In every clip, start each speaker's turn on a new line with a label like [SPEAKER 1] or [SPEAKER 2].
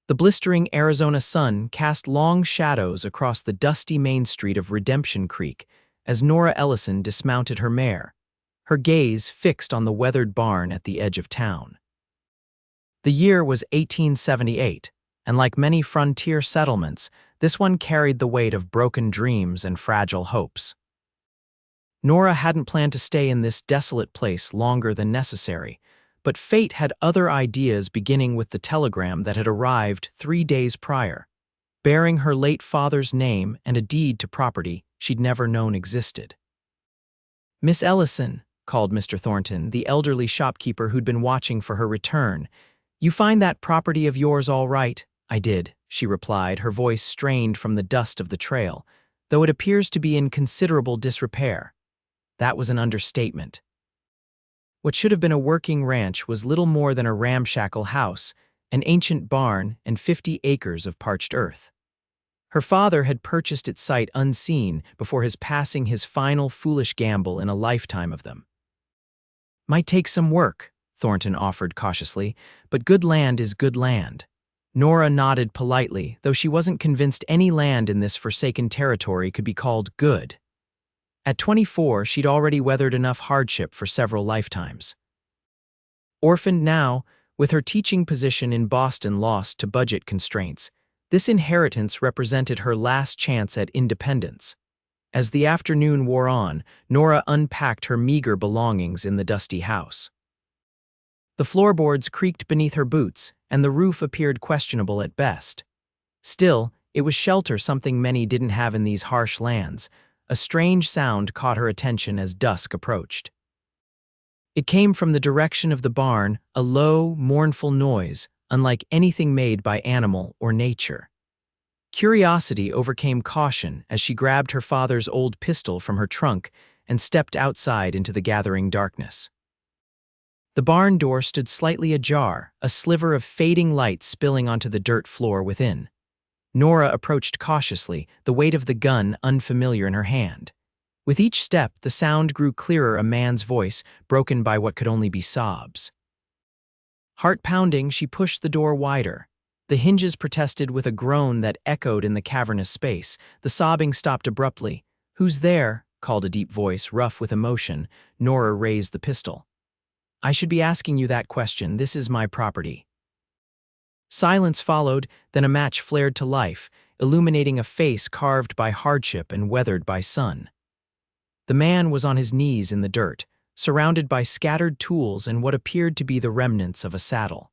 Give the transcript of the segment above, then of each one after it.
[SPEAKER 1] The blistering Arizona sun cast long shadows across the dusty main street of Redemption Creek as Nora Ellison dismounted her mare, her gaze fixed on the weathered barn at the edge of town. The year was 1878, and like many frontier settlements, this one carried the weight of broken dreams and fragile hopes. Nora hadn't planned to stay in this desolate place longer than necessary, but fate had other ideas, beginning with the telegram that had arrived 3 days prior, bearing her late father's name and a deed to property she'd never known existed. "Miss Ellison," called Mr. Thornton, the elderly shopkeeper who'd been watching for her return, "you find that property of yours all right?" "I did," she replied, her voice strained from the dust of the trail, "though it appears to be in considerable disrepair." That was an understatement. What should have been a working ranch was little more than a ramshackle house, an ancient barn, and 50 acres of parched earth. Her father had purchased its site unseen before his passing, his final foolish gamble in a lifetime of them. "Might take some work," Thornton offered cautiously, "but good land is good land." Nora nodded politely, though she wasn't convinced any land in this forsaken territory could be called good. At 24, she'd already weathered enough hardship for several lifetimes. Orphaned now, with her teaching position in Boston lost to budget constraints, this inheritance represented her last chance at independence. As the afternoon wore on, Nora unpacked her meager belongings in the dusty house. The floorboards creaked beneath her boots, and the roof appeared questionable at best. Still, it was shelter, something many didn't have in these harsh lands. A strange sound caught her attention as dusk approached. It came from the direction of the barn, a low, mournful noise, unlike anything made by animal or nature. Curiosity overcame caution as she grabbed her father's old pistol from her trunk and stepped outside into the gathering darkness. The barn door stood slightly ajar, a sliver of fading light spilling onto the dirt floor within. Nora approached cautiously, the weight of the gun unfamiliar in her hand. With each step, the sound grew clearer, a man's voice, broken by what could only be sobs. Heart pounding, she pushed the door wider. The hinges protested with a groan that echoed in the cavernous space. The sobbing stopped abruptly. "Who's there?" called a deep voice, rough with emotion. Nora raised the pistol. "I should be asking you that question. This is my property." Silence followed, then a match flared to life, illuminating a face carved by hardship and weathered by sun. The man was on his knees in the dirt, surrounded by scattered tools and what appeared to be the remnants of a saddle.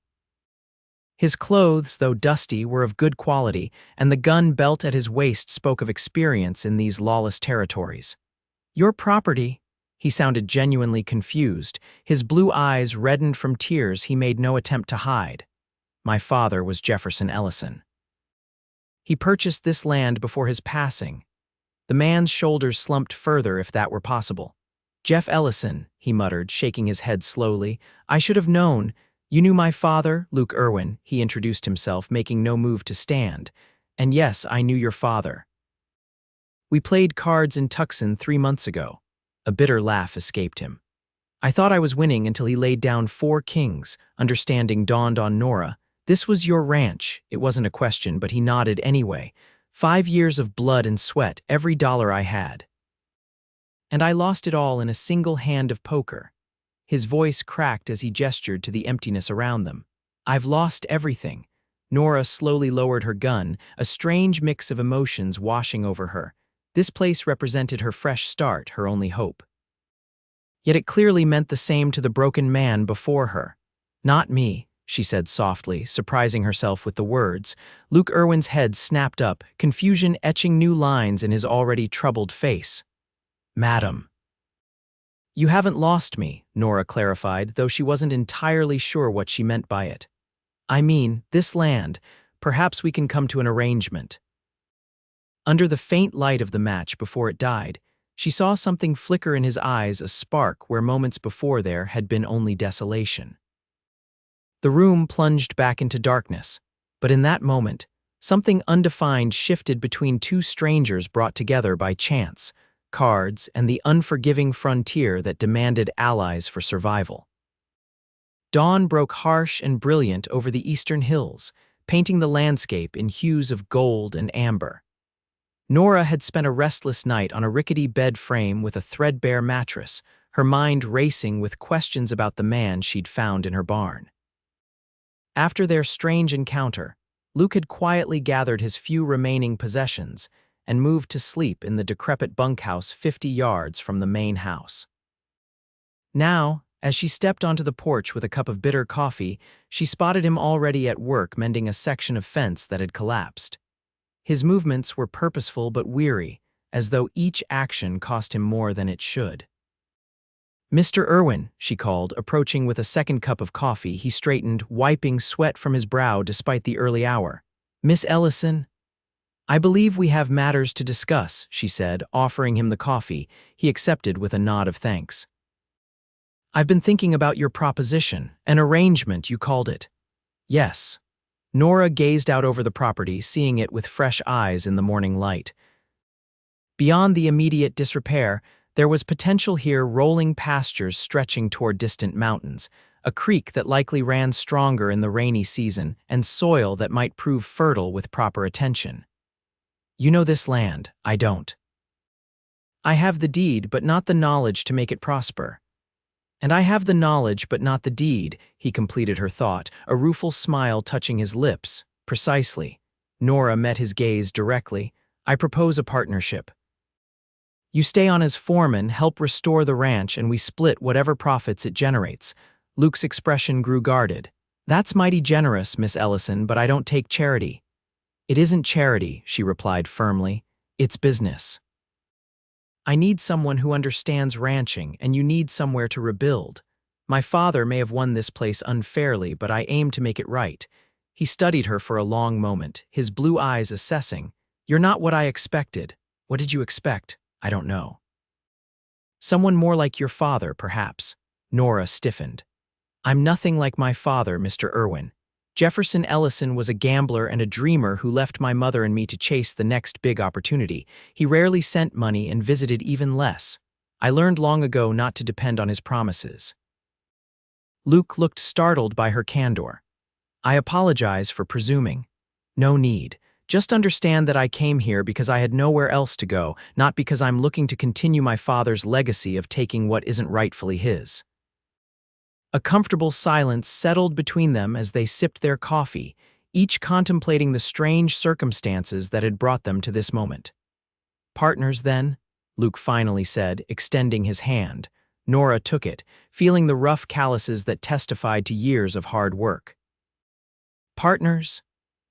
[SPEAKER 1] His clothes, though dusty, were of good quality, and the gun belt at his waist spoke of experience in these lawless territories. "Your property?" He sounded genuinely confused. His blue eyes reddened from tears he made no attempt to hide. "My father was Jefferson Ellison. He purchased this land before his passing." The man's shoulders slumped further, if that were possible. "Jeff Ellison," he muttered, shaking his head slowly. "I should have known. You knew my father, Luke Irwin," he introduced himself, making no move to stand. "And yes, I knew your father. We played cards in Tucson 3 months ago." A bitter laugh escaped him. "I thought I was winning until he laid down 4 kings." Understanding dawned on Nora. "This was your ranch." It wasn't a question, but he nodded anyway. 5 years of blood and sweat, every dollar I had. "And I lost it all in a single hand of poker." His voice cracked as he gestured to the emptiness around them. "I've lost everything." Nora slowly lowered her gun, a strange mix of emotions washing over her. This place represented her fresh start, her only hope. Yet it clearly meant the same to the broken man before her. "Not me," she said softly, surprising herself with the words. Luke Irwin's head snapped up, confusion etching new lines in his already troubled face. "Madam." "You haven't lost me," Nora clarified, though she wasn't entirely sure what she meant by it. "I mean, this land. Perhaps we can come to an arrangement." Under the faint light of the match before it died, she saw something flicker in his eyes, a spark where moments before there had been only desolation. The room plunged back into darkness, but in that moment, something undefined shifted between 2 strangers brought together by chance, cards, and the unforgiving frontier that demanded allies for survival. Dawn broke harsh and brilliant over the eastern hills, painting the landscape in hues of gold and amber. Nora had spent a restless night on a rickety bed frame with a threadbare mattress, her mind racing with questions about the man she'd found in her barn. After their strange encounter, Luke had quietly gathered his few remaining possessions and moved to sleep in the decrepit bunkhouse 50 yards from the main house. Now, as she stepped onto the porch with a cup of bitter coffee, she spotted him already at work mending a section of fence that had collapsed. His movements were purposeful but weary, as though each action cost him more than it should. "Mr. Irwin," she called, approaching with a second cup of coffee. He straightened, wiping sweat from his brow despite the early hour. "Miss Ellison?" "I believe we have matters to discuss," she said, offering him the coffee. He accepted with a nod of thanks. "I've been thinking about your proposition, an arrangement, you called it." "Yes." Nora gazed out over the property, seeing it with fresh eyes in the morning light. Beyond the immediate disrepair, there was potential here: rolling pastures stretching toward distant mountains, a creek that likely ran stronger in the rainy season, and soil that might prove fertile with proper attention. "You know this land, I don't." "I have the deed, but not the knowledge to make it prosper." "And I have the knowledge, but not the deed," he completed her thought, a rueful smile touching his lips. "Precisely." Nora met his gaze directly. "I propose a partnership. You stay on as foreman, help restore the ranch, and we split whatever profits it generates." Luke's expression grew guarded. "That's mighty generous, Miss Ellison, but I don't take charity." "It isn't charity," she replied firmly. "It's business. I need someone who understands ranching, and you need somewhere to rebuild. My father may have won this place unfairly, but I aim to make it right." He studied her for a long moment, his blue eyes assessing. "You're not what I expected." "What did you expect?" "I don't know." "Someone more like your father, perhaps." Nora stiffened. "I'm nothing like my father, Mr. Irwin. Jefferson Ellison was a gambler and a dreamer who left my mother and me to chase the next big opportunity. He rarely sent money and visited even less. I learned long ago not to depend on his promises." Luke looked startled by her candor. "I apologize for presuming." "No need. Just understand that I came here because I had nowhere else to go, not because I'm looking to continue my father's legacy of taking what isn't rightfully his." A comfortable silence settled between them as they sipped their coffee, each contemplating the strange circumstances that had brought them to this moment. "Partners, then?" Luke finally said, extending his hand. Nora took it, feeling the rough calluses that testified to years of hard work. "Partners?"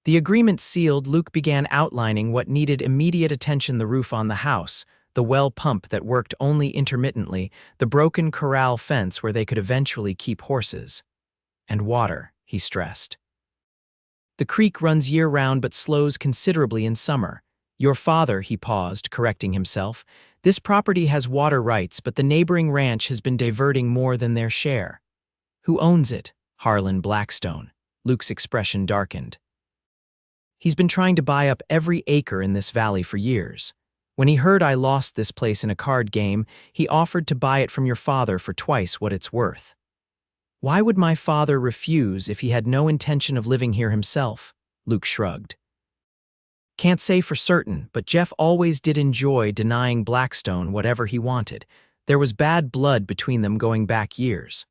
[SPEAKER 1] The agreement sealed, Luke began outlining what needed immediate attention: the roof on the house, the well pump that worked only intermittently, the broken corral fence where they could eventually keep horses. "And water," he stressed. "The creek runs year-round but slows considerably in summer. Your father," he paused, correcting himself. "This property has water rights, but the neighboring ranch has been diverting more than their share." "Who owns it?" "Harlan Blackstone." Luke's expression darkened. "He's been trying to buy up every acre in this valley for years. When he heard I lost this place in a card game, he offered to buy it from your father for twice what it's worth." "Why would my father refuse if he had no intention of living here himself?" Luke shrugged. "Can't say for certain, but Jeff always did enjoy denying Blackstone whatever he wanted. There was bad blood between them going back years."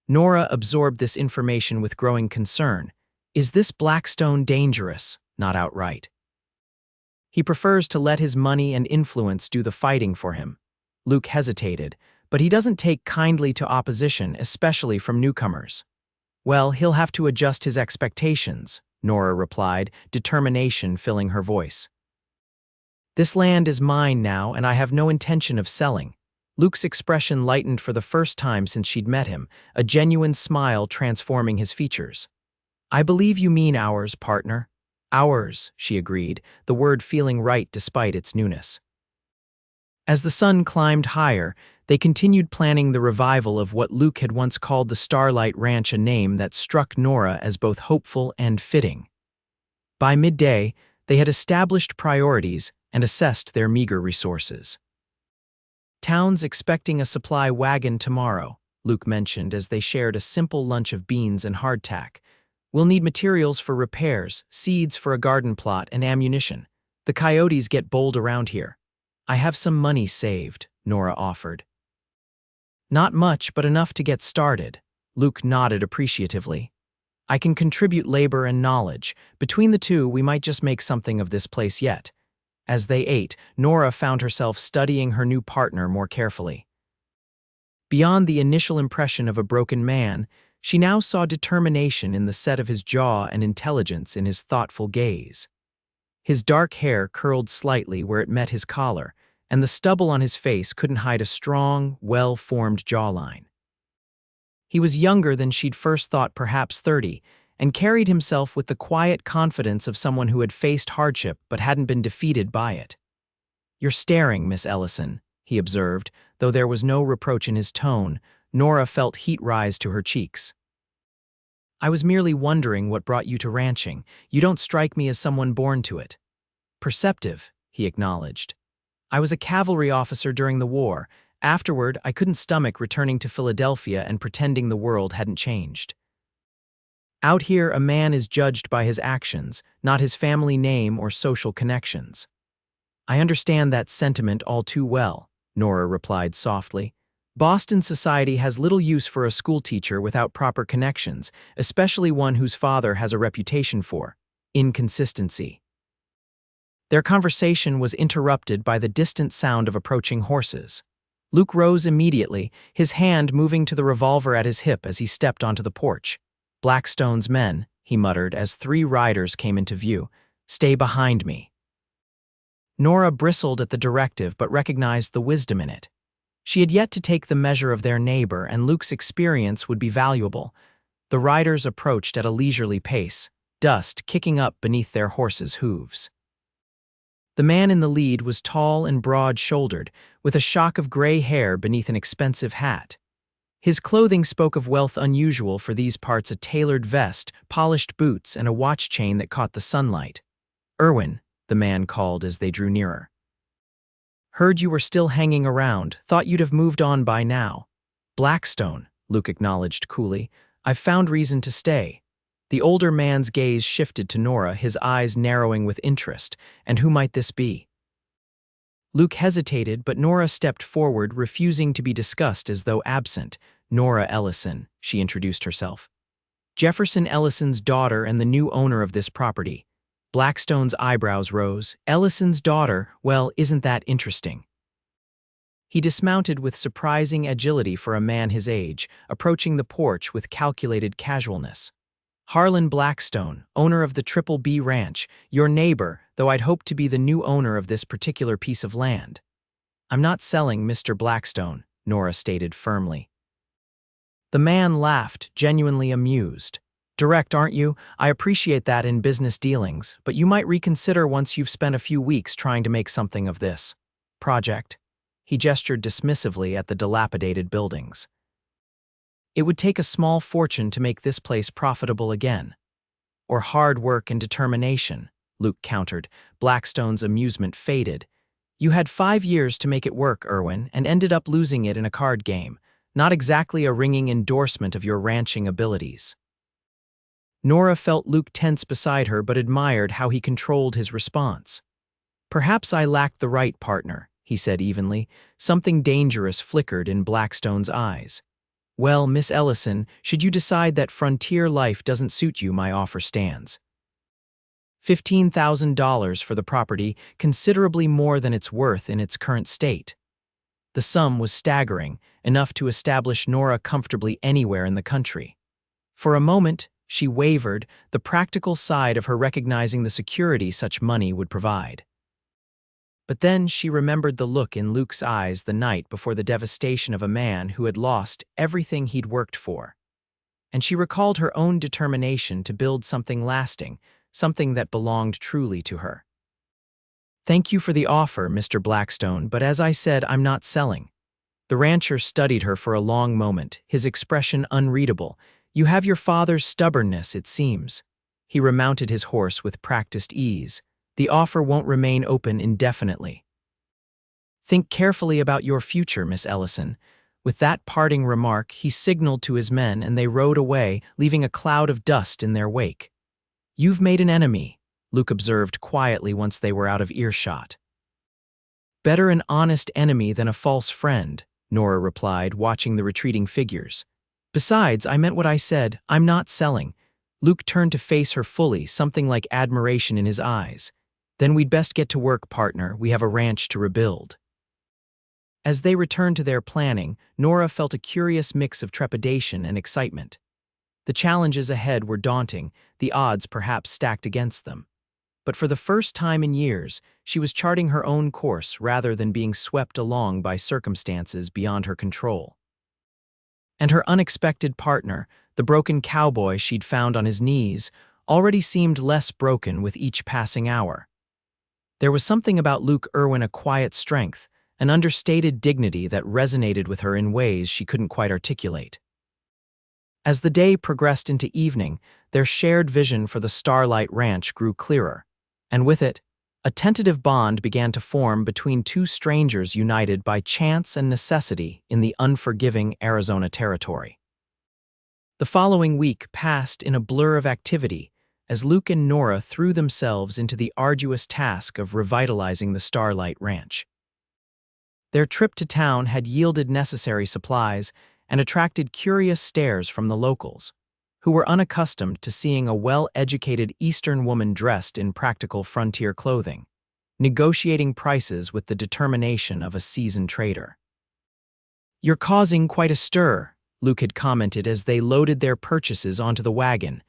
[SPEAKER 1] Nora absorbed this information with growing concern. "Is this Blackstone dangerous?" "Not outright. He prefers to let his money and influence do the fighting for him." Luke hesitated, "but he doesn't take kindly to opposition, especially from newcomers." "Well, he'll have to adjust his expectations," Nora replied, determination filling her voice. "This land is mine now, and I have no intention of selling." Luke's expression lightened for the first time since she'd met him, a genuine smile transforming his features. "I believe you mean ours, partner." "Ours," she agreed, the word feeling right despite its newness. As the sun climbed higher, they continued planning the revival of what Luke had once called the Starlight Ranch, a name that struck Nora as both hopeful and fitting. By midday, they had established priorities and assessed their meager resources. "Town's expecting a supply wagon tomorrow," Luke mentioned as they shared a simple lunch of beans and hardtack. We'll need materials for repairs, seeds for a garden plot, and ammunition. The coyotes get bold around here. I have some money saved, Nora offered. Not much, but enough to get started. Luke nodded appreciatively. I can contribute labor and knowledge. Between the two, we might just make something of this place yet. As they ate, Nora found herself studying her new partner more carefully. Beyond the initial impression of a broken man, she now saw determination in the set of his jaw and intelligence in his thoughtful gaze. His dark hair curled slightly where it met his collar, and the stubble on his face couldn't hide a strong, well-formed jawline. He was younger than she'd first thought, perhaps 30, and carried himself with the quiet confidence of someone who had faced hardship but hadn't been defeated by it. "You're staring, Miss Ellison," he observed, though there was no reproach in his tone. Nora felt heat rise to her cheeks. "I was merely wondering what brought you to ranching. You don't strike me as someone born to it." "Perceptive," he acknowledged. "I was a cavalry officer during the war. Afterward, I couldn't stomach returning to Philadelphia and pretending the world hadn't changed. Out here, a man is judged by his actions, not his family name or social connections." "I understand that sentiment all too well," Nora replied softly. "Boston society has little use for a schoolteacher without proper connections, especially one whose father has a reputation for inconsistency." Their conversation was interrupted by the distant sound of approaching horses. Luke rose immediately, his hand moving to the revolver at his hip as he stepped onto the porch. "Blackstone's men," he muttered as 3 riders came into view. "Stay behind me." Nora bristled at the directive but recognized the wisdom in it. She had yet to take the measure of their neighbor, and Luke's experience would be valuable. The riders approached at a leisurely pace, dust kicking up beneath their horses' hooves. The man in the lead was tall and broad-shouldered, with a shock of gray hair beneath an expensive hat. His clothing spoke of wealth unusual for these parts: a tailored vest, polished boots, and a watch chain that caught the sunlight. "Irwin," the man called as they drew nearer. "Heard you were still hanging around. Thought you'd have moved on by now." "Blackstone," Luke acknowledged coolly. "I've found reason to stay." The older man's gaze shifted to Nora, his eyes narrowing with interest. "And who might this be?" Luke hesitated, but Nora stepped forward, refusing to be discussed as though absent. "Nora Ellison," she introduced herself. "Jefferson Ellison's daughter and the new owner of this property." Blackstone's eyebrows rose. "Ellison's daughter? Well, isn't that interesting?" He dismounted with surprising agility for a man his age, approaching the porch with calculated casualness. "Harlan Blackstone, owner of the Triple B Ranch, your neighbor, though I'd hoped to be the new owner of this particular piece of land." "I'm not selling, Mr. Blackstone," Nora stated firmly. The man laughed, genuinely amused. "Direct, aren't you? I appreciate that in business dealings, but you might reconsider once you've spent a few weeks trying to make something of this project." He gestured dismissively at the dilapidated buildings. "It would take a small fortune to make this place profitable again." "Or hard work and determination," Luke countered. Blackstone's amusement faded. "You had 5 years to make it work, Irwin, and ended up losing it in a card game. Not exactly a ringing endorsement of your ranching abilities." Nora felt Luke tense beside her but admired how he controlled his response. "Perhaps I lacked the right partner," he said evenly. Something dangerous flickered in Blackstone's eyes. "Well, Miss Ellison, should you decide that frontier life doesn't suit you, my offer stands. $15,000 for the property, considerably more than it's worth in its current state." The sum was staggering, enough to establish Nora comfortably anywhere in the country. For a moment, she wavered, the practical side of her recognizing the security such money would provide. But then she remembered the look in Luke's eyes the night before the devastation of a man who had lost everything he'd worked for. And she recalled her own determination to build something lasting, something that belonged truly to her. "Thank you for the offer, Mr. Blackstone, but as I said, I'm not selling." The rancher studied her for a long moment, his expression unreadable. "You have your father's stubbornness, it seems." He remounted his horse with practiced ease. "The offer won't remain open indefinitely." "Think carefully about your future, Miss Ellison. With that parting remark, he signaled to his men and they rode away, leaving a cloud of dust in their wake. "You've made an enemy," Luke observed quietly once they were out of earshot. "Better an honest enemy than a false friend," Nora replied, watching the retreating figures. "Besides, I meant what I said. I'm not selling." Luke turned to face her fully, something like admiration in his eyes. "Then we'd best get to work, partner. We have a ranch to rebuild." As they returned to their planning, Nora felt a curious mix of trepidation and excitement. The challenges ahead were daunting, the odds perhaps stacked against them. But for the first time in years, she was charting her own course rather than being swept along by circumstances beyond her control. And her unexpected partner, the broken cowboy she'd found on his knees, already seemed less broken with each passing hour. There was something about Luke Irwin, a quiet strength, an understated dignity that resonated with her in ways she couldn't quite articulate. As the day progressed into evening, their shared vision for the Starlight Ranch grew clearer, and with it, a tentative bond began to form between two strangers united by chance and necessity in the unforgiving Arizona territory. The following week passed in a blur of activity as Luke and Nora threw themselves into the arduous task of revitalizing the Starlight Ranch. Their trip to town had yielded necessary supplies and attracted curious stares from the locals, who were unaccustomed to seeing a well-educated Eastern woman dressed in practical frontier clothing, negotiating prices with the determination of a seasoned trader. "You're causing quite a stir," Luke had commented as they loaded their purchases onto the wagon.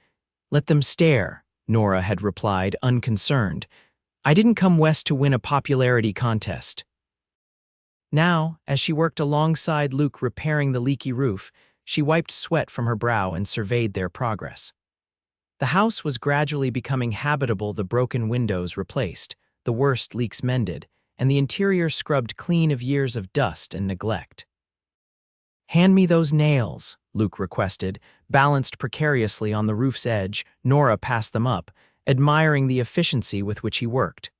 [SPEAKER 1] "Let them stare," Nora had replied, unconcerned. "I didn't come west to win a popularity contest." Now, as she worked alongside Luke repairing the leaky roof, she wiped sweat from her brow and surveyed their progress. The house was gradually becoming habitable, the broken windows replaced, the worst leaks mended, and the interior scrubbed clean of years of dust and neglect. "Hand me those nails," Luke requested, balanced precariously on the roof's edge. Nora passed them up, admiring the efficiency with which he worked.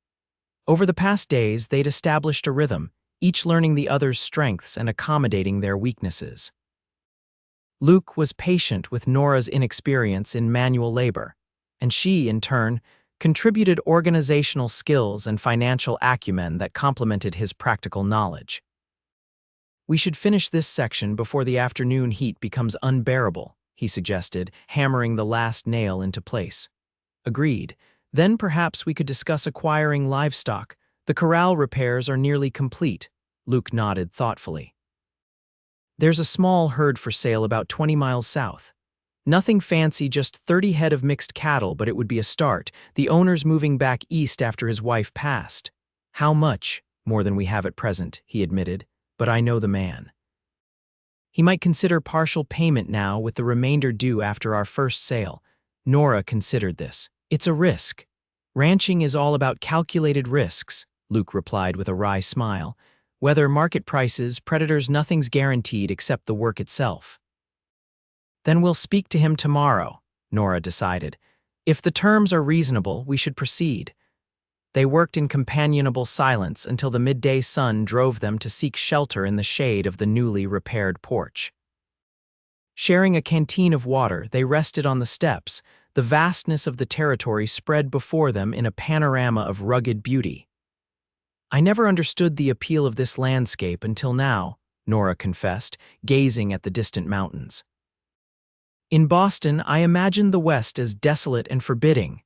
[SPEAKER 1] Over the past days, they'd established a rhythm, each learning the other's strengths and accommodating their weaknesses. Luke was patient with Nora's inexperience in manual labor, and she, in turn, contributed organizational skills and financial acumen that complemented his practical knowledge. "We should finish this section before the afternoon heat becomes unbearable," he suggested, hammering the last nail into place. "Agreed. Then perhaps we could discuss acquiring livestock. The corral repairs are nearly complete," Luke nodded thoughtfully. "There's a small herd for sale about 20 miles south. Nothing fancy, just 30 head of mixed cattle, but it would be a start. The owner's moving back east after his wife passed." "How much?" "More than we have at present," he admitted, "but I know the man. He might consider partial payment now, with the remainder due after our first sale." Nora considered this. "It's a risk. Ranching is all about calculated risks," Luke replied with a wry smile. "Whether market prices, predators, nothing's guaranteed except the work itself." "Then we'll speak to him tomorrow," Nora decided. "If the terms are reasonable, we should proceed." They worked in companionable silence until the midday sun drove them to seek shelter in the shade of the newly repaired porch. Sharing a canteen of water, they rested on the steps, the vastness of the territory spread before them in a panorama of rugged beauty. "I never understood the appeal of this landscape until now," Nora confessed, gazing at the distant mountains. "In Boston, I imagined the West as desolate and forbidding.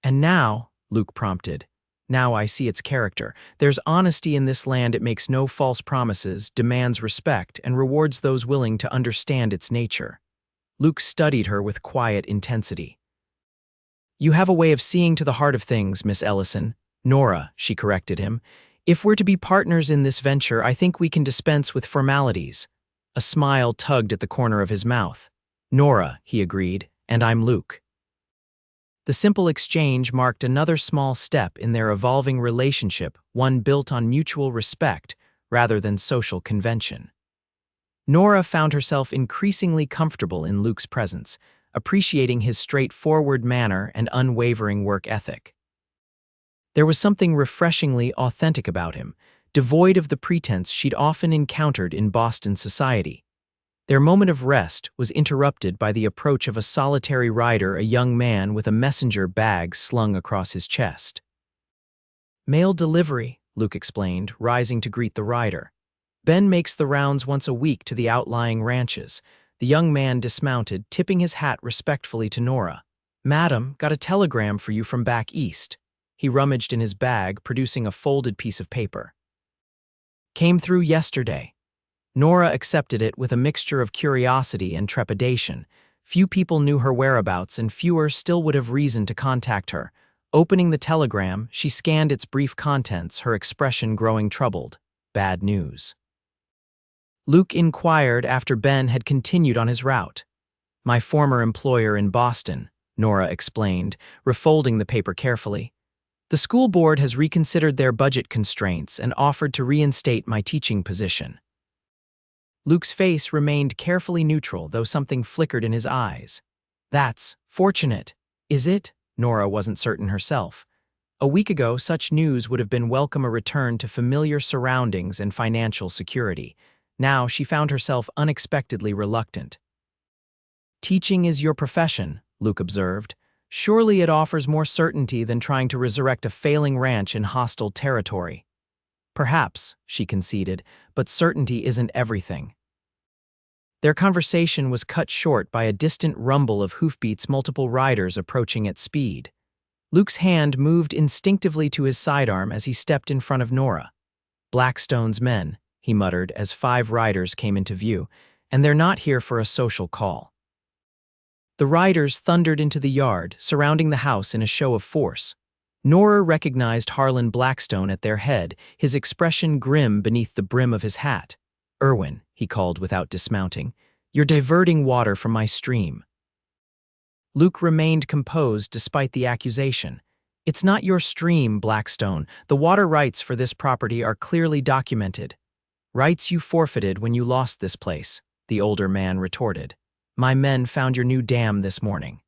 [SPEAKER 1] And now," Luke prompted, "now I see its character. There's honesty in this land. It makes no false promises, demands respect, and rewards those willing to understand its nature." Luke studied her with quiet intensity. "You have a way of seeing to the heart of things, Miss Ellison." "Nora," she corrected him. "If we're to be partners in this venture, I think we can dispense with formalities." A smile tugged at the corner of his mouth. "Nora," he agreed, "and I'm Luke." The simple exchange marked another small step in their evolving relationship, one built on mutual respect rather than social convention. Nora found herself increasingly comfortable in Luke's presence, appreciating his straightforward manner and unwavering work ethic. There was something refreshingly authentic about him, devoid of the pretense she'd often encountered in Boston society. Their moment of rest was interrupted by the approach of a solitary rider, a young man with a messenger bag slung across his chest. "Mail delivery," Luke explained, rising to greet the rider. "Ben makes the rounds once a week to the outlying ranches." The young man dismounted, tipping his hat respectfully to Nora. "Madam, got a telegram for you from back east." He rummaged in his bag, producing a folded piece of paper. "Came through yesterday." Nora accepted it with a mixture of curiosity and trepidation. Few people knew her whereabouts, and fewer still would have reason to contact her. Opening the telegram, she scanned its brief contents, her expression growing troubled. Bad news. Luke inquired after Ben had continued on his route. "My former employer in Boston," Nora explained, refolding the paper carefully. "The school board has reconsidered their budget constraints and offered to reinstate my teaching position." Luke's face remained carefully neutral, though something flickered in his eyes. "That's fortunate, is it?" Nora wasn't certain herself. A week ago, such news would have been welcome, a return to familiar surroundings and financial security. Now she found herself unexpectedly reluctant. "Teaching is your profession," Luke observed. "Surely it offers more certainty than trying to resurrect a failing ranch in hostile territory." "Perhaps," she conceded, "but certainty isn't everything." Their conversation was cut short by a distant rumble of hoofbeats, multiple riders approaching at speed. Luke's hand moved instinctively to his sidearm as he stepped in front of Nora. "Blackstone's men," he muttered as 5 riders came into view, "and they're not here for a social call." The riders thundered into the yard, surrounding the house in a show of force. Nora recognized Harlan Blackstone at their head, his expression grim beneath the brim of his hat. "Irwin," he called without dismounting, "you're diverting water from my stream." Luke remained composed despite the accusation. "It's not your stream, Blackstone. The water rights for this property are clearly documented." "Rights you forfeited when you lost this place," the older man retorted. "My men found your new dam this morning."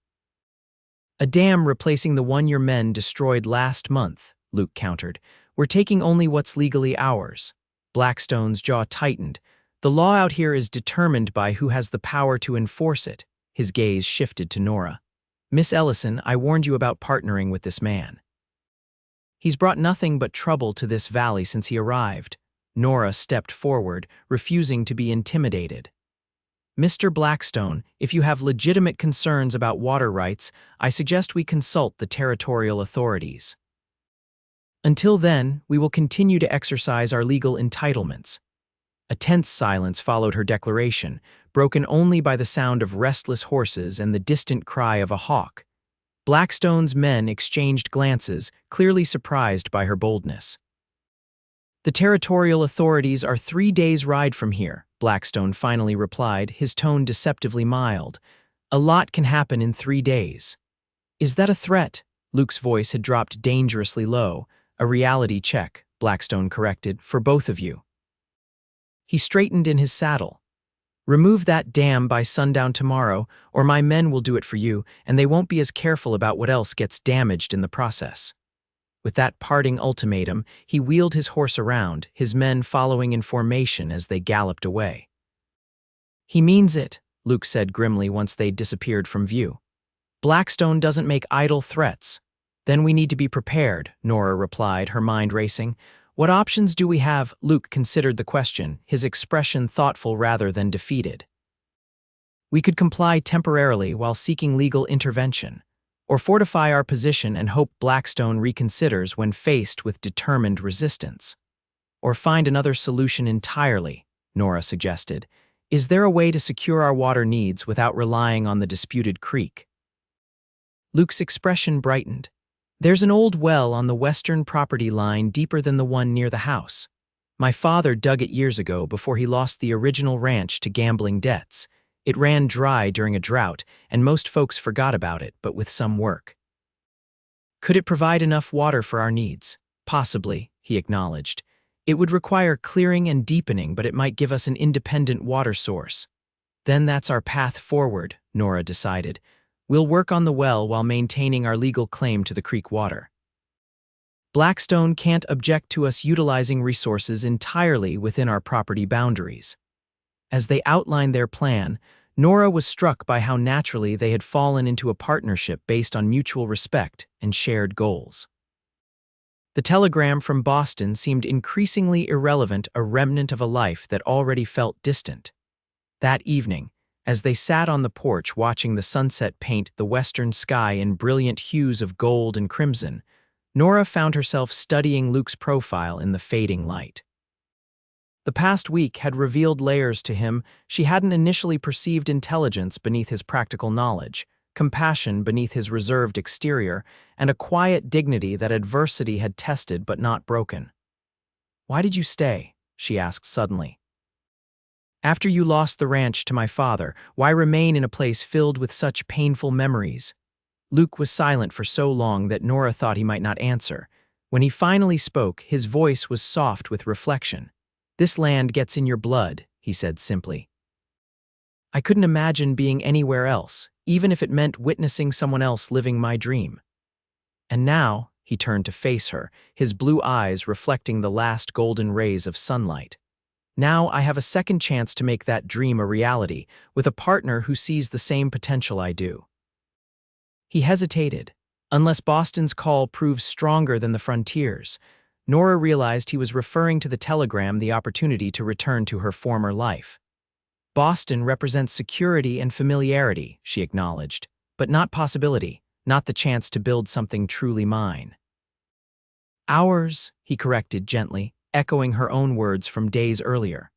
[SPEAKER 1] "A dam replacing the one your men destroyed last month," Luke countered. "We're taking only what's legally ours." Blackstone's jaw tightened. "The law out here is determined by who has the power to enforce it." His gaze shifted to Nora. "Miss Ellison, I warned you about partnering with this man. He's brought nothing but trouble to this valley since he arrived." Nora stepped forward, refusing to be intimidated. "Mr. Blackstone, if you have legitimate concerns about water rights, I suggest we consult the territorial authorities. Until then, we will continue to exercise our legal entitlements." A tense silence followed her declaration, broken only by the sound of restless horses and the distant cry of a hawk. Blackstone's men exchanged glances, clearly surprised by her boldness. "The territorial authorities are 3 days' ride from here," Blackstone finally replied, his tone deceptively mild. "A lot can happen in 3 days." "Is that a threat?" Luke's voice had dropped dangerously low. "A reality check," Blackstone corrected, "for both of you." He straightened in his saddle. "Remove that dam by sundown tomorrow, or my men will do it for you, and they won't be as careful about what else gets damaged in the process." With that parting ultimatum, he wheeled his horse around, his men following in formation as they galloped away. "He means it," Luke said grimly once they'd disappeared from view. "Blackstone doesn't make idle threats." "Then we need to be prepared," Nora replied, her mind racing. "What options do we have?" Luke considered the question, his expression thoughtful rather than defeated. "We could comply temporarily while seeking legal intervention, or fortify our position and hope Blackstone reconsiders when faced with determined resistance. Or find another solution entirely," Nora suggested. "Is there a way to secure our water needs without relying on the disputed creek?" Luke's expression brightened. "There's an old well on the western property line deeper than the one near the house. My father dug it years ago before he lost the original ranch to gambling debts. It ran dry during a drought, and most folks forgot about it, but with some work. Could it provide enough water for our needs? Possibly," he acknowledged. "It would require clearing and deepening, but it might give us an independent water source." "Then that's our path forward," Nora decided. "We'll work on the well while maintaining our legal claim to the creek water." Blackstone can't object to us utilizing resources entirely within our property boundaries. As they outlined their plan, Nora was struck by how naturally they had fallen into a partnership based on mutual respect and shared goals. The telegram from Boston seemed increasingly irrelevant, a remnant of a life that already felt distant. That evening, as they sat on the porch watching the sunset paint the western sky in brilliant hues of gold and crimson, Nora found herself studying Luke's profile in the fading light. The past week had revealed layers to him she hadn't initially perceived: intelligence beneath his practical knowledge, compassion beneath his reserved exterior, and a quiet dignity that adversity had tested but not broken. "Why did you stay?" she asked suddenly. "After you lost the ranch to my father, why remain in a place filled with such painful memories?" Luke was silent for so long that Nora thought he might not answer. When he finally spoke, his voice was soft with reflection. "This land gets in your blood," he said simply. "I couldn't imagine being anywhere else, even if it meant witnessing someone else living my dream." And now, he turned to face her, his blue eyes reflecting the last golden rays of sunlight. "Now I have a second chance to make that dream a reality, with a partner who sees the same potential I do." He hesitated. Unless Boston's call proves stronger than the frontiers, Nora realized he was referring to the telegram, the opportunity to return to her former life. "Boston represents security and familiarity," she acknowledged, "but not possibility, not the chance to build something truly mine." "Ours," he corrected gently, echoing her own words from days earlier.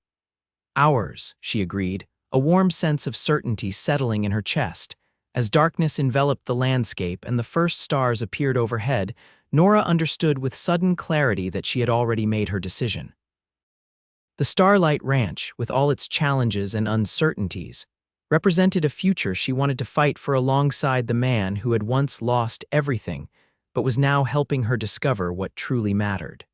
[SPEAKER 1] "Ours," she agreed, a warm sense of certainty settling in her chest. As darkness enveloped the landscape and the first stars appeared overhead, Nora understood with sudden clarity that she had already made her decision. The Starlight Ranch, with all its challenges and uncertainties, represented a future she wanted to fight for alongside the man who had once lost everything, but was now helping her discover what truly mattered.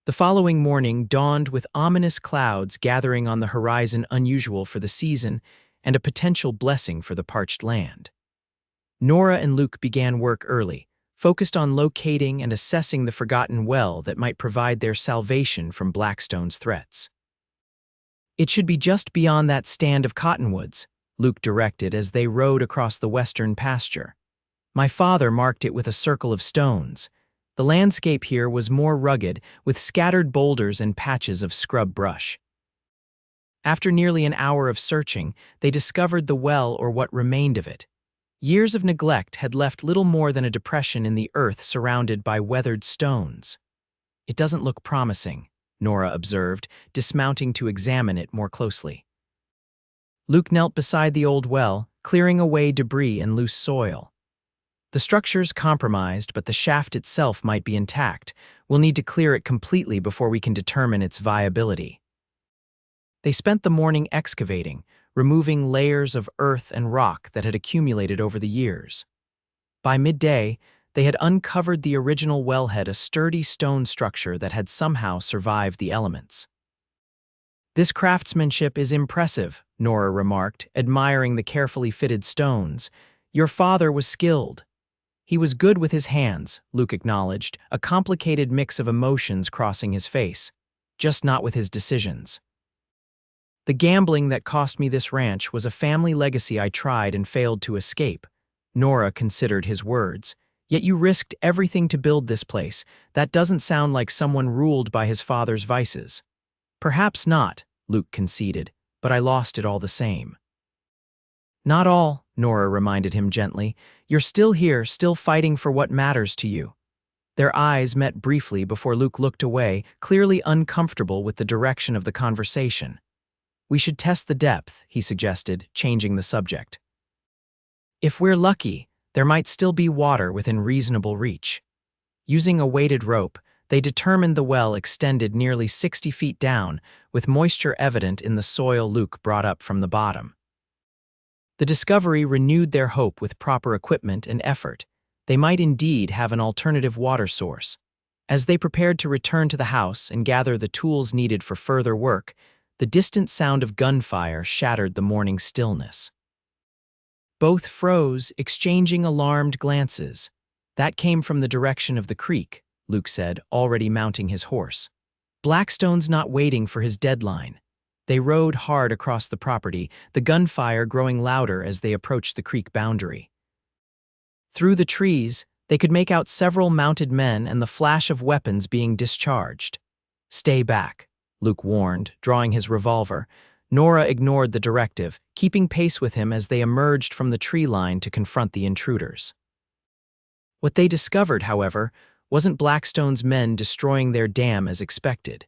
[SPEAKER 1] The following morning dawned with ominous clouds gathering on the horizon, unusual for the season and a potential blessing for the parched land. Nora and Luke began work early, focused on locating and assessing the forgotten well that might provide their salvation from Blackstone's threats. "It should be just beyond that stand of cottonwoods," Luke directed as they rode across the western pasture. "My father marked it with a circle of stones." The landscape here was more rugged, with scattered boulders and patches of scrub brush. After nearly an hour of searching, they discovered the well, or what remained of it. Years of neglect had left little more than a depression in the earth surrounded by weathered stones. "It doesn't look promising," Nora observed, dismounting to examine it more closely. Luke knelt beside the old well, clearing away debris and loose soil. "The structure's compromised, but the shaft itself might be intact. We'll need to clear it completely before we can determine its viability." They spent the morning excavating, removing layers of earth and rock that had accumulated over the years. By midday, they had uncovered the original wellhead, a sturdy stone structure that had somehow survived the elements. "This craftsmanship is impressive," Nora remarked, admiring the carefully fitted stones. "Your father was skilled." "He was good with his hands," Luke acknowledged, a complicated mix of emotions crossing his face. "Just not with his decisions. The gambling that cost me this ranch was a family legacy I tried and failed to escape." Nora considered his words. "Yet you risked everything to build this place. That doesn't sound like someone ruled by his father's vices." "Perhaps not," Luke conceded, "but I lost it all the same." "Not all," Nora reminded him gently. "You're still here, still fighting for what matters to you." Their eyes met briefly before Luke looked away, clearly uncomfortable with the direction of the conversation. "We should test the depth," he suggested, changing the subject. "If we're lucky, there might still be water within reasonable reach." Using a weighted rope, they determined the well extended nearly 60 feet down, with moisture evident in the soil Luke brought up from the bottom. The discovery renewed their hope. With proper equipment and effort, they might indeed have an alternative water source. As they prepared to return to the house and gather the tools needed for further work, the distant sound of gunfire shattered the morning stillness. Both froze, exchanging alarmed glances. "That came from the direction of the creek," Luke said, already mounting his horse. Blackstone's not waiting for his deadline. They rode hard across the property, the gunfire growing louder as they approached the creek boundary. Through the trees, they could make out several mounted men and the flash of weapons being discharged. "Stay back," Luke warned, drawing his revolver. Nora ignored the directive, keeping pace with him as they emerged from the tree line to confront the intruders. What they discovered, however, wasn't Blackstone's men destroying their dam as expected.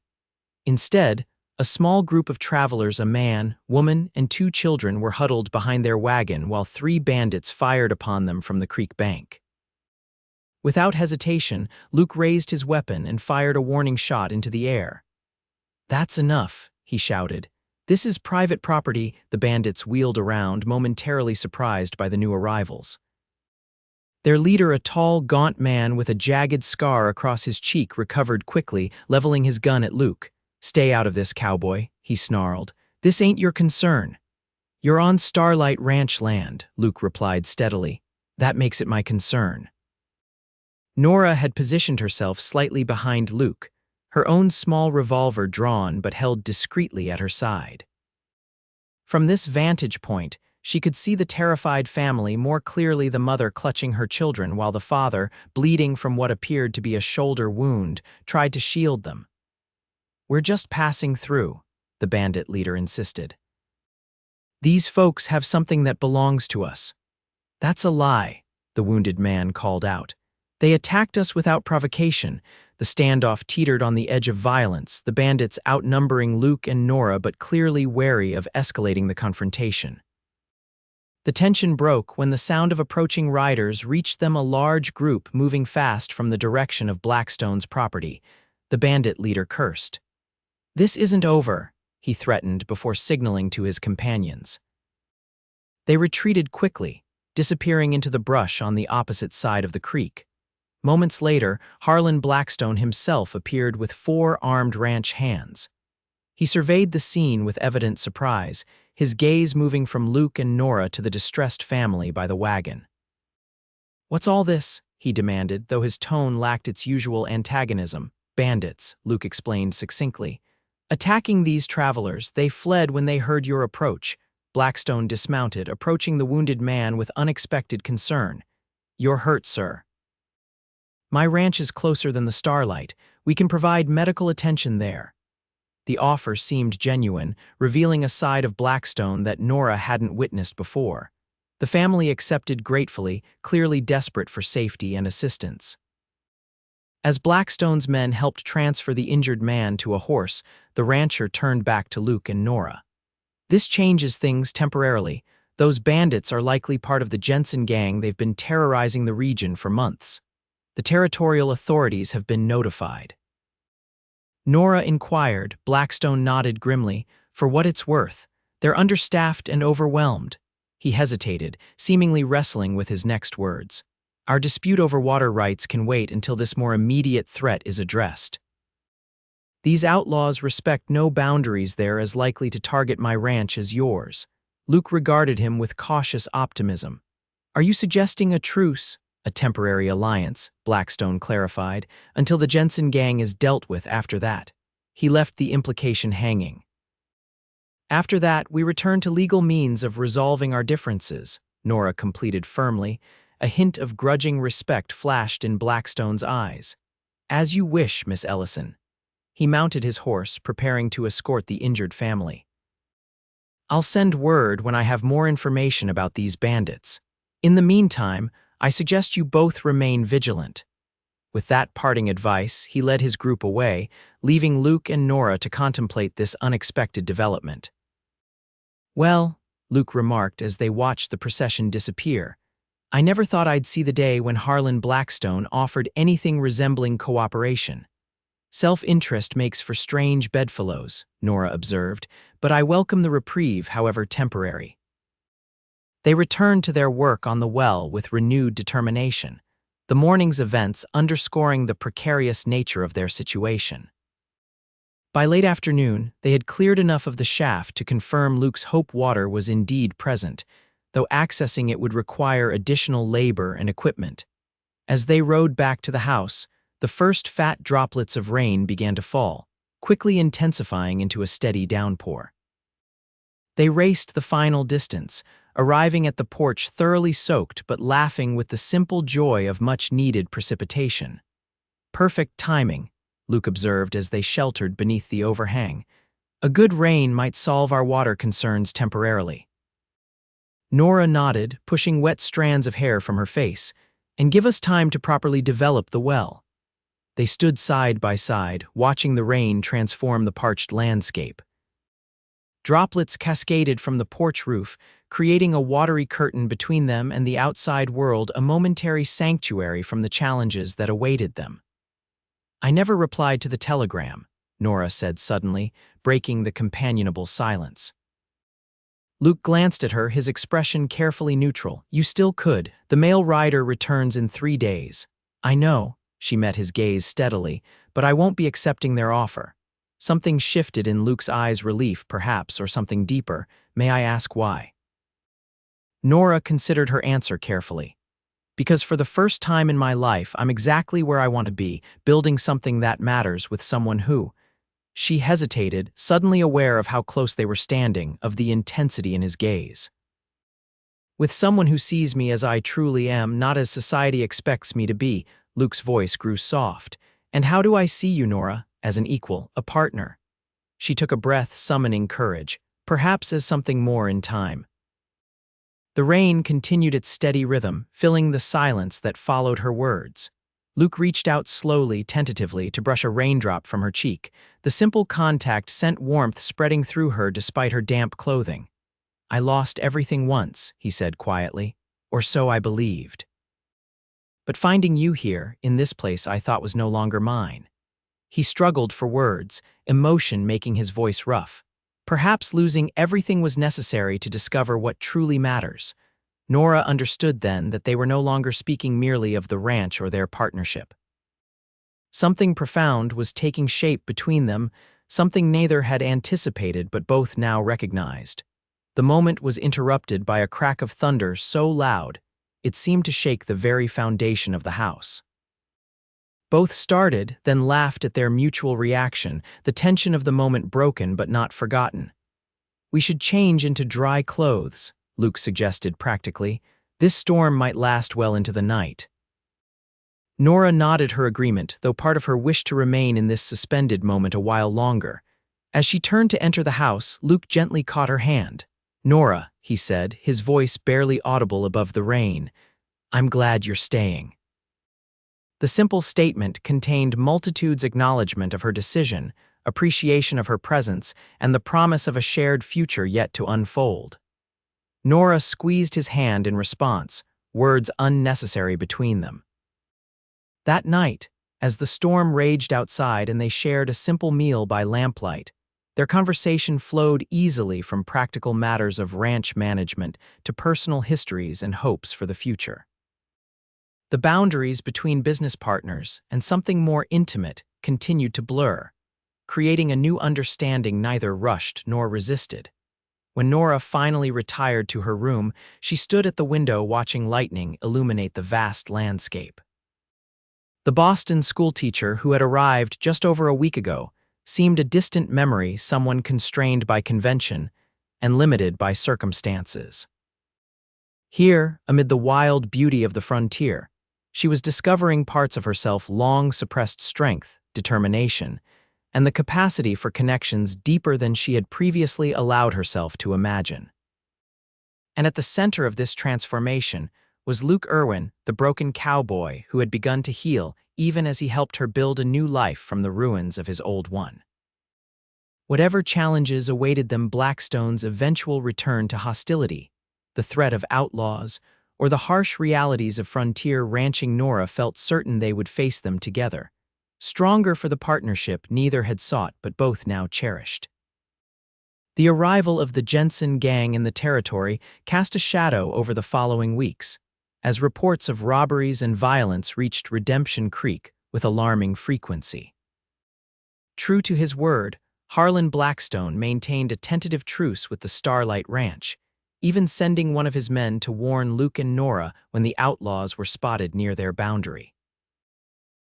[SPEAKER 1] Instead, a small group of travelers, a man, woman, and 2 children, were huddled behind their wagon while 3 bandits fired upon them from the creek bank. Without hesitation, Luke raised his weapon and fired a warning shot into the air. "That's enough," he shouted. "This is private property." The bandits wheeled around, momentarily surprised by the new arrivals. Their leader, a tall, gaunt man with a jagged scar across his cheek, recovered quickly, leveling his gun at Luke. "Stay out of this, cowboy," he snarled. "This ain't your concern." "You're on Starlight Ranch land," Luke replied steadily. "That makes it my concern." Nora had positioned herself slightly behind Luke, her own small revolver drawn but held discreetly at her side. From this vantage point, she could see the terrified family more clearly, the mother clutching her children while the father, bleeding from what appeared to be a shoulder wound, tried to shield them. "We're just passing through," the bandit leader insisted. "These folks have something that belongs to us." "That's a lie," the wounded man called out. "They attacked us without provocation." The standoff teetered on the edge of violence, the bandits outnumbering Luke and Nora but clearly wary of escalating the confrontation. The tension broke when the sound of approaching riders reached them, a large group moving fast from the direction of Blackstone's property. The bandit leader cursed. "This isn't over," he threatened before signaling to his companions. They retreated quickly, disappearing into the brush on the opposite side of the creek. Moments later, Harlan Blackstone himself appeared with 4 armed ranch hands. He surveyed the scene with evident surprise, his gaze moving from Luke and Nora to the distressed family by the wagon. "What's all this?" he demanded, though his tone lacked its usual antagonism. "Bandits," Luke explained succinctly. "Attacking these travelers, they fled when they heard your approach." Blackstone dismounted, approaching the wounded man with unexpected concern. "You're hurt, sir." "My ranch is closer than the Starlight. We can provide medical attention there." The offer seemed genuine, revealing a side of Blackstone that Nora hadn't witnessed before. The family accepted gratefully, clearly desperate for safety and assistance. As Blackstone's men helped transfer the injured man to a horse, the rancher turned back to Luke and Nora. "This changes things temporarily. Those bandits are likely part of the Jensen gang. They've been terrorizing the region for months. The territorial authorities have been notified." Nora inquired. Blackstone nodded grimly. "For what it's worth, they're understaffed and overwhelmed." He hesitated, seemingly wrestling with his next words. "Our dispute over water rights can wait until this more immediate threat is addressed. These outlaws respect no boundaries. They're as likely to target my ranch as yours." Luke regarded him with cautious optimism. "Are you suggesting a truce?" "A temporary alliance," Blackstone clarified, "until the Jensen gang is dealt with. After that." He left the implication hanging. "After that, we return to legal means of resolving our differences," Nora completed firmly. A hint of grudging respect flashed in Blackstone's eyes. "As you wish, Miss Ellison." He mounted his horse, preparing to escort the injured family. "I'll send word when I have more information about these bandits. In the meantime, I suggest you both remain vigilant." With that parting advice, he led his group away, leaving Luke and Nora to contemplate this unexpected development. "Well," Luke remarked as they watched the procession disappear, "I never thought I'd see the day when Harlan Blackstone offered anything resembling cooperation." "Self-interest makes for strange bedfellows," Nora observed, "but I welcome the reprieve, however temporary." They returned to their work on the well with renewed determination, the morning's events underscoring the precarious nature of their situation. By late afternoon, they had cleared enough of the shaft to confirm Luke's hope water was indeed present, though accessing it would require additional labor and equipment. As they rode back to the house, the first fat droplets of rain began to fall, quickly intensifying into a steady downpour. They raced the final distance, arriving at the porch thoroughly soaked but laughing with the simple joy of much-needed precipitation. Perfect timing, Luke observed as they sheltered beneath the overhang. A good rain might solve our water concerns temporarily. Nora nodded, pushing wet strands of hair from her face, and give us time to properly develop the well. They stood side by side, watching the rain transform the parched landscape. Droplets cascaded from the porch roof, creating a watery curtain between them and the outside world, a momentary sanctuary from the challenges that awaited them. I never replied to the telegram, Nora said suddenly, breaking the companionable silence. Luke glanced at her, his expression carefully neutral. You still could. The mail rider returns in 3 days. I know, she met his gaze steadily, but I won't be accepting their offer. Something shifted in Luke's eyes, relief perhaps, or something deeper. May I ask why? Nora considered her answer carefully. Because for the first time in my life, I'm exactly where I want to be, building something that matters with someone who. She hesitated, suddenly aware of how close they were standing, of the intensity in his gaze. With someone who sees me as I truly am, not as society expects me to be, Luke's voice grew soft. And how do I see you, Nora? As an equal, a partner. She took a breath, summoning courage, perhaps as something more in time. The rain continued its steady rhythm, filling the silence that followed her words. Luke reached out slowly, tentatively, to brush a raindrop from her cheek. The simple contact sent warmth spreading through her despite her damp clothing. I lost everything once, he said quietly, or so I believed. But finding you here, in this place I thought was no longer mine. He struggled for words, emotion making his voice rough. Perhaps losing everything was necessary to discover what truly matters. Nora understood then that they were no longer speaking merely of the ranch or their partnership. Something profound was taking shape between them, something neither had anticipated but both now recognized. The moment was interrupted by a crack of thunder so loud, it seemed to shake the very foundation of the house. Both started, then laughed at their mutual reaction, the tension of the moment broken but not forgotten. We should change into dry clothes, Luke suggested practically. This storm might last well into the night. Nora nodded her agreement, though part of her wished to remain in this suspended moment a while longer. As she turned to enter the house, Luke gently caught her hand. Nora, he said, his voice barely audible above the rain, I'm glad you're staying. The simple statement contained multitudes' acknowledgement of her decision, appreciation of her presence, and the promise of a shared future yet to unfold. Nora squeezed his hand in response, words unnecessary between them. That night, as the storm raged outside and they shared a simple meal by lamplight, their conversation flowed easily from practical matters of ranch management to personal histories and hopes for the future. The boundaries between business partners and something more intimate continued to blur, creating a new understanding neither rushed nor resisted. When Nora finally retired to her room, she stood at the window watching lightning illuminate the vast landscape. The Boston schoolteacher who had arrived just over a week ago seemed a distant memory, someone constrained by convention and limited by circumstances. Here, amid the wild beauty of the frontier, she was discovering parts of herself long suppressed strength, determination, and the capacity for connections deeper than she had previously allowed herself to imagine. And at the center of this transformation was Luke Irwin, the broken cowboy who had begun to heal even as he helped her build a new life from the ruins of his old one. Whatever challenges awaited them, Blackstone's eventual return to hostility, the threat of outlaws, or the harsh realities of frontier ranching, Nora felt certain they would face them together. Stronger for the partnership neither had sought but both now cherished. The arrival of the Jensen gang in the territory cast a shadow over the following weeks, as reports of robberies and violence reached Redemption Creek with alarming frequency. True to his word, Harlan Blackstone maintained a tentative truce with the Starlight Ranch, even sending one of his men to warn Luke and Nora when the outlaws were spotted near their boundary.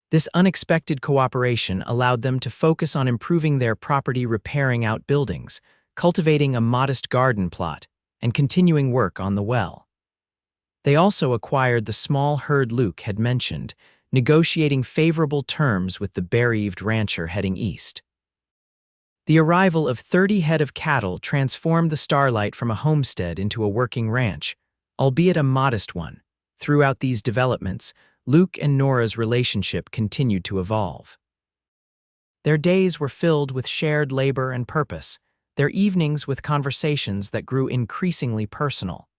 [SPEAKER 1] This unexpected cooperation allowed them to focus on improving their property, repairing outbuildings, cultivating a modest garden plot, and continuing work on the well. They also acquired the small herd Luke had mentioned, negotiating favorable terms with the bereaved rancher heading east. The arrival of 30 head of cattle transformed the Starlight from a homestead into a working ranch, albeit a modest one. Throughout these developments, Luke and Nora's relationship continued to evolve. Their days were filled with shared labor and purpose, their evenings with conversations that grew increasingly personal.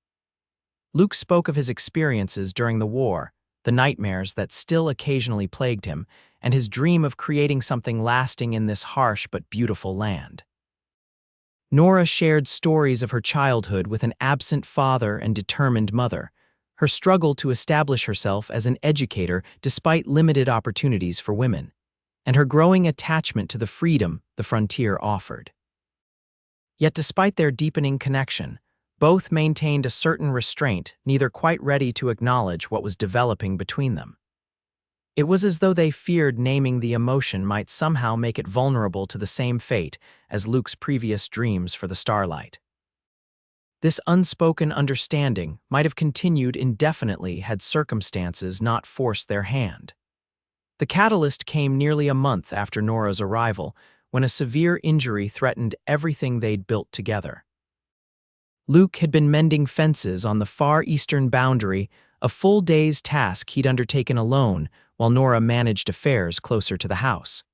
[SPEAKER 1] Luke spoke of his experiences during the war, the nightmares that still occasionally plagued him, and his dream of creating something lasting in this harsh but beautiful land. Nora shared stories of her childhood with an absent father and determined mother, her struggle to establish herself as an educator despite limited opportunities for women, and her growing attachment to the freedom the frontier offered. Yet despite their deepening connection, both maintained a certain restraint, neither quite ready to acknowledge what was developing between them. It was as though they feared naming the emotion might somehow make it vulnerable to the same fate as Luke's previous dreams for the Starlight. This unspoken understanding might have continued indefinitely had circumstances not forced their hand. The catalyst came nearly a month after Nora's arrival, when a severe injury threatened everything they'd built together. Luke had been mending fences on the far eastern boundary, a full day's task he'd undertaken alone, while Nora managed affairs closer to the house.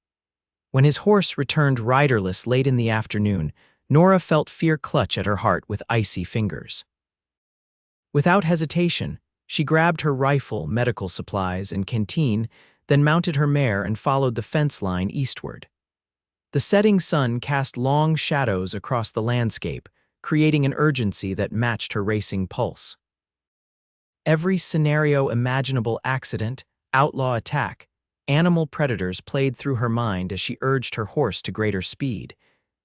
[SPEAKER 1] When his horse returned riderless late in the afternoon, Nora felt fear clutch at her heart with icy fingers. Without hesitation, she grabbed her rifle, medical supplies, and canteen, then mounted her mare and followed the fence line eastward. The setting sun cast long shadows across the landscape, creating an urgency that matched her racing pulse. Every scenario imaginable: accident, outlaw attack, animal predators played through her mind as she urged her horse to greater speed.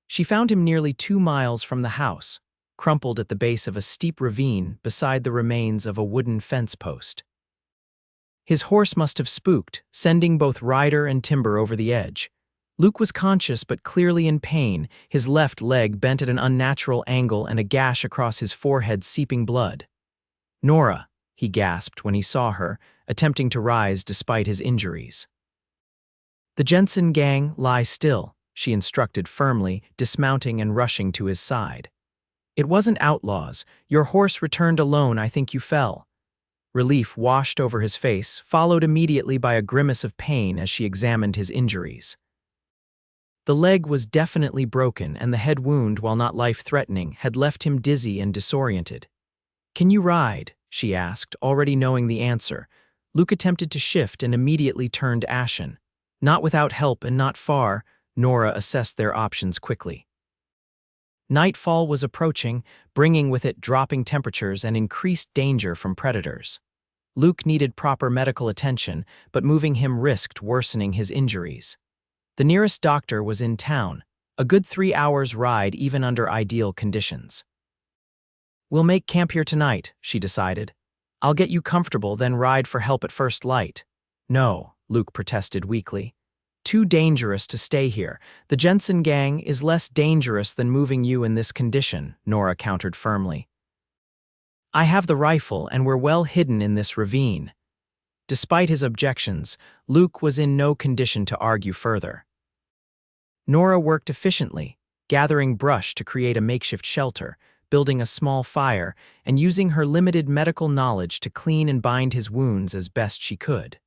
[SPEAKER 1] She found him nearly 2 miles from the house, crumpled at the base of a steep ravine beside the remains of a wooden fence post. His horse must have spooked, sending both rider and timber over the edge. Luke was conscious but clearly in pain, his left leg bent at an unnatural angle and a gash across his forehead seeping blood. "Nora," he gasped when he saw her, attempting to rise despite his injuries. "The Jensen gang, lie still," she instructed firmly, dismounting and rushing to his side. "It wasn't outlaws. Your horse returned alone. I think you fell." Relief washed over his face, followed immediately by a grimace of pain as she examined his injuries. The leg was definitely broken, and the head wound, while not life-threatening, had left him dizzy and disoriented. "Can you ride?" she asked, already knowing the answer. Luke attempted to shift and immediately turned ashen. Not without help and not far, Nora assessed their options quickly. Nightfall was approaching, bringing with it dropping temperatures and increased danger from predators. Luke needed proper medical attention, but moving him risked worsening his injuries. The nearest doctor was in town, a good 3 hours' ride even under ideal conditions. "We'll make camp here tonight," she decided. "I'll get you comfortable, then ride for help at first light." "No," Luke protested weakly. "Too dangerous to stay here. The Jensen gang is less dangerous than moving you in this condition," Nora countered firmly. "I have the rifle, and we're well hidden in this ravine." Despite his objections, Luke was in no condition to argue further. Nora worked efficiently, gathering brush to create a makeshift shelter, building a small fire, and using her limited medical knowledge to clean and bind his wounds as best she could.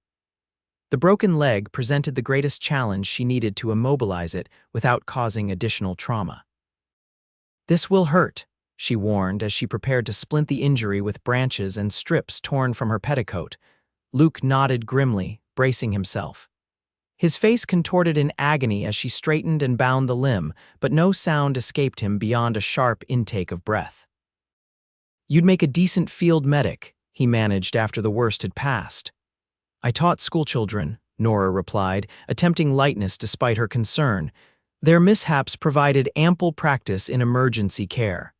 [SPEAKER 1] The broken leg presented the greatest challenge. She needed to immobilize it without causing additional trauma. "This will hurt," she warned as she prepared to splint the injury with branches and strips torn from her petticoat. Luke nodded grimly, bracing himself. His face contorted in agony as she straightened and bound the limb, but no sound escaped him beyond a sharp intake of breath. "You'd make a decent field medic," he managed after the worst had passed. "I taught schoolchildren," Nora replied, attempting lightness despite her concern. Their mishaps provided ample practice in emergency care.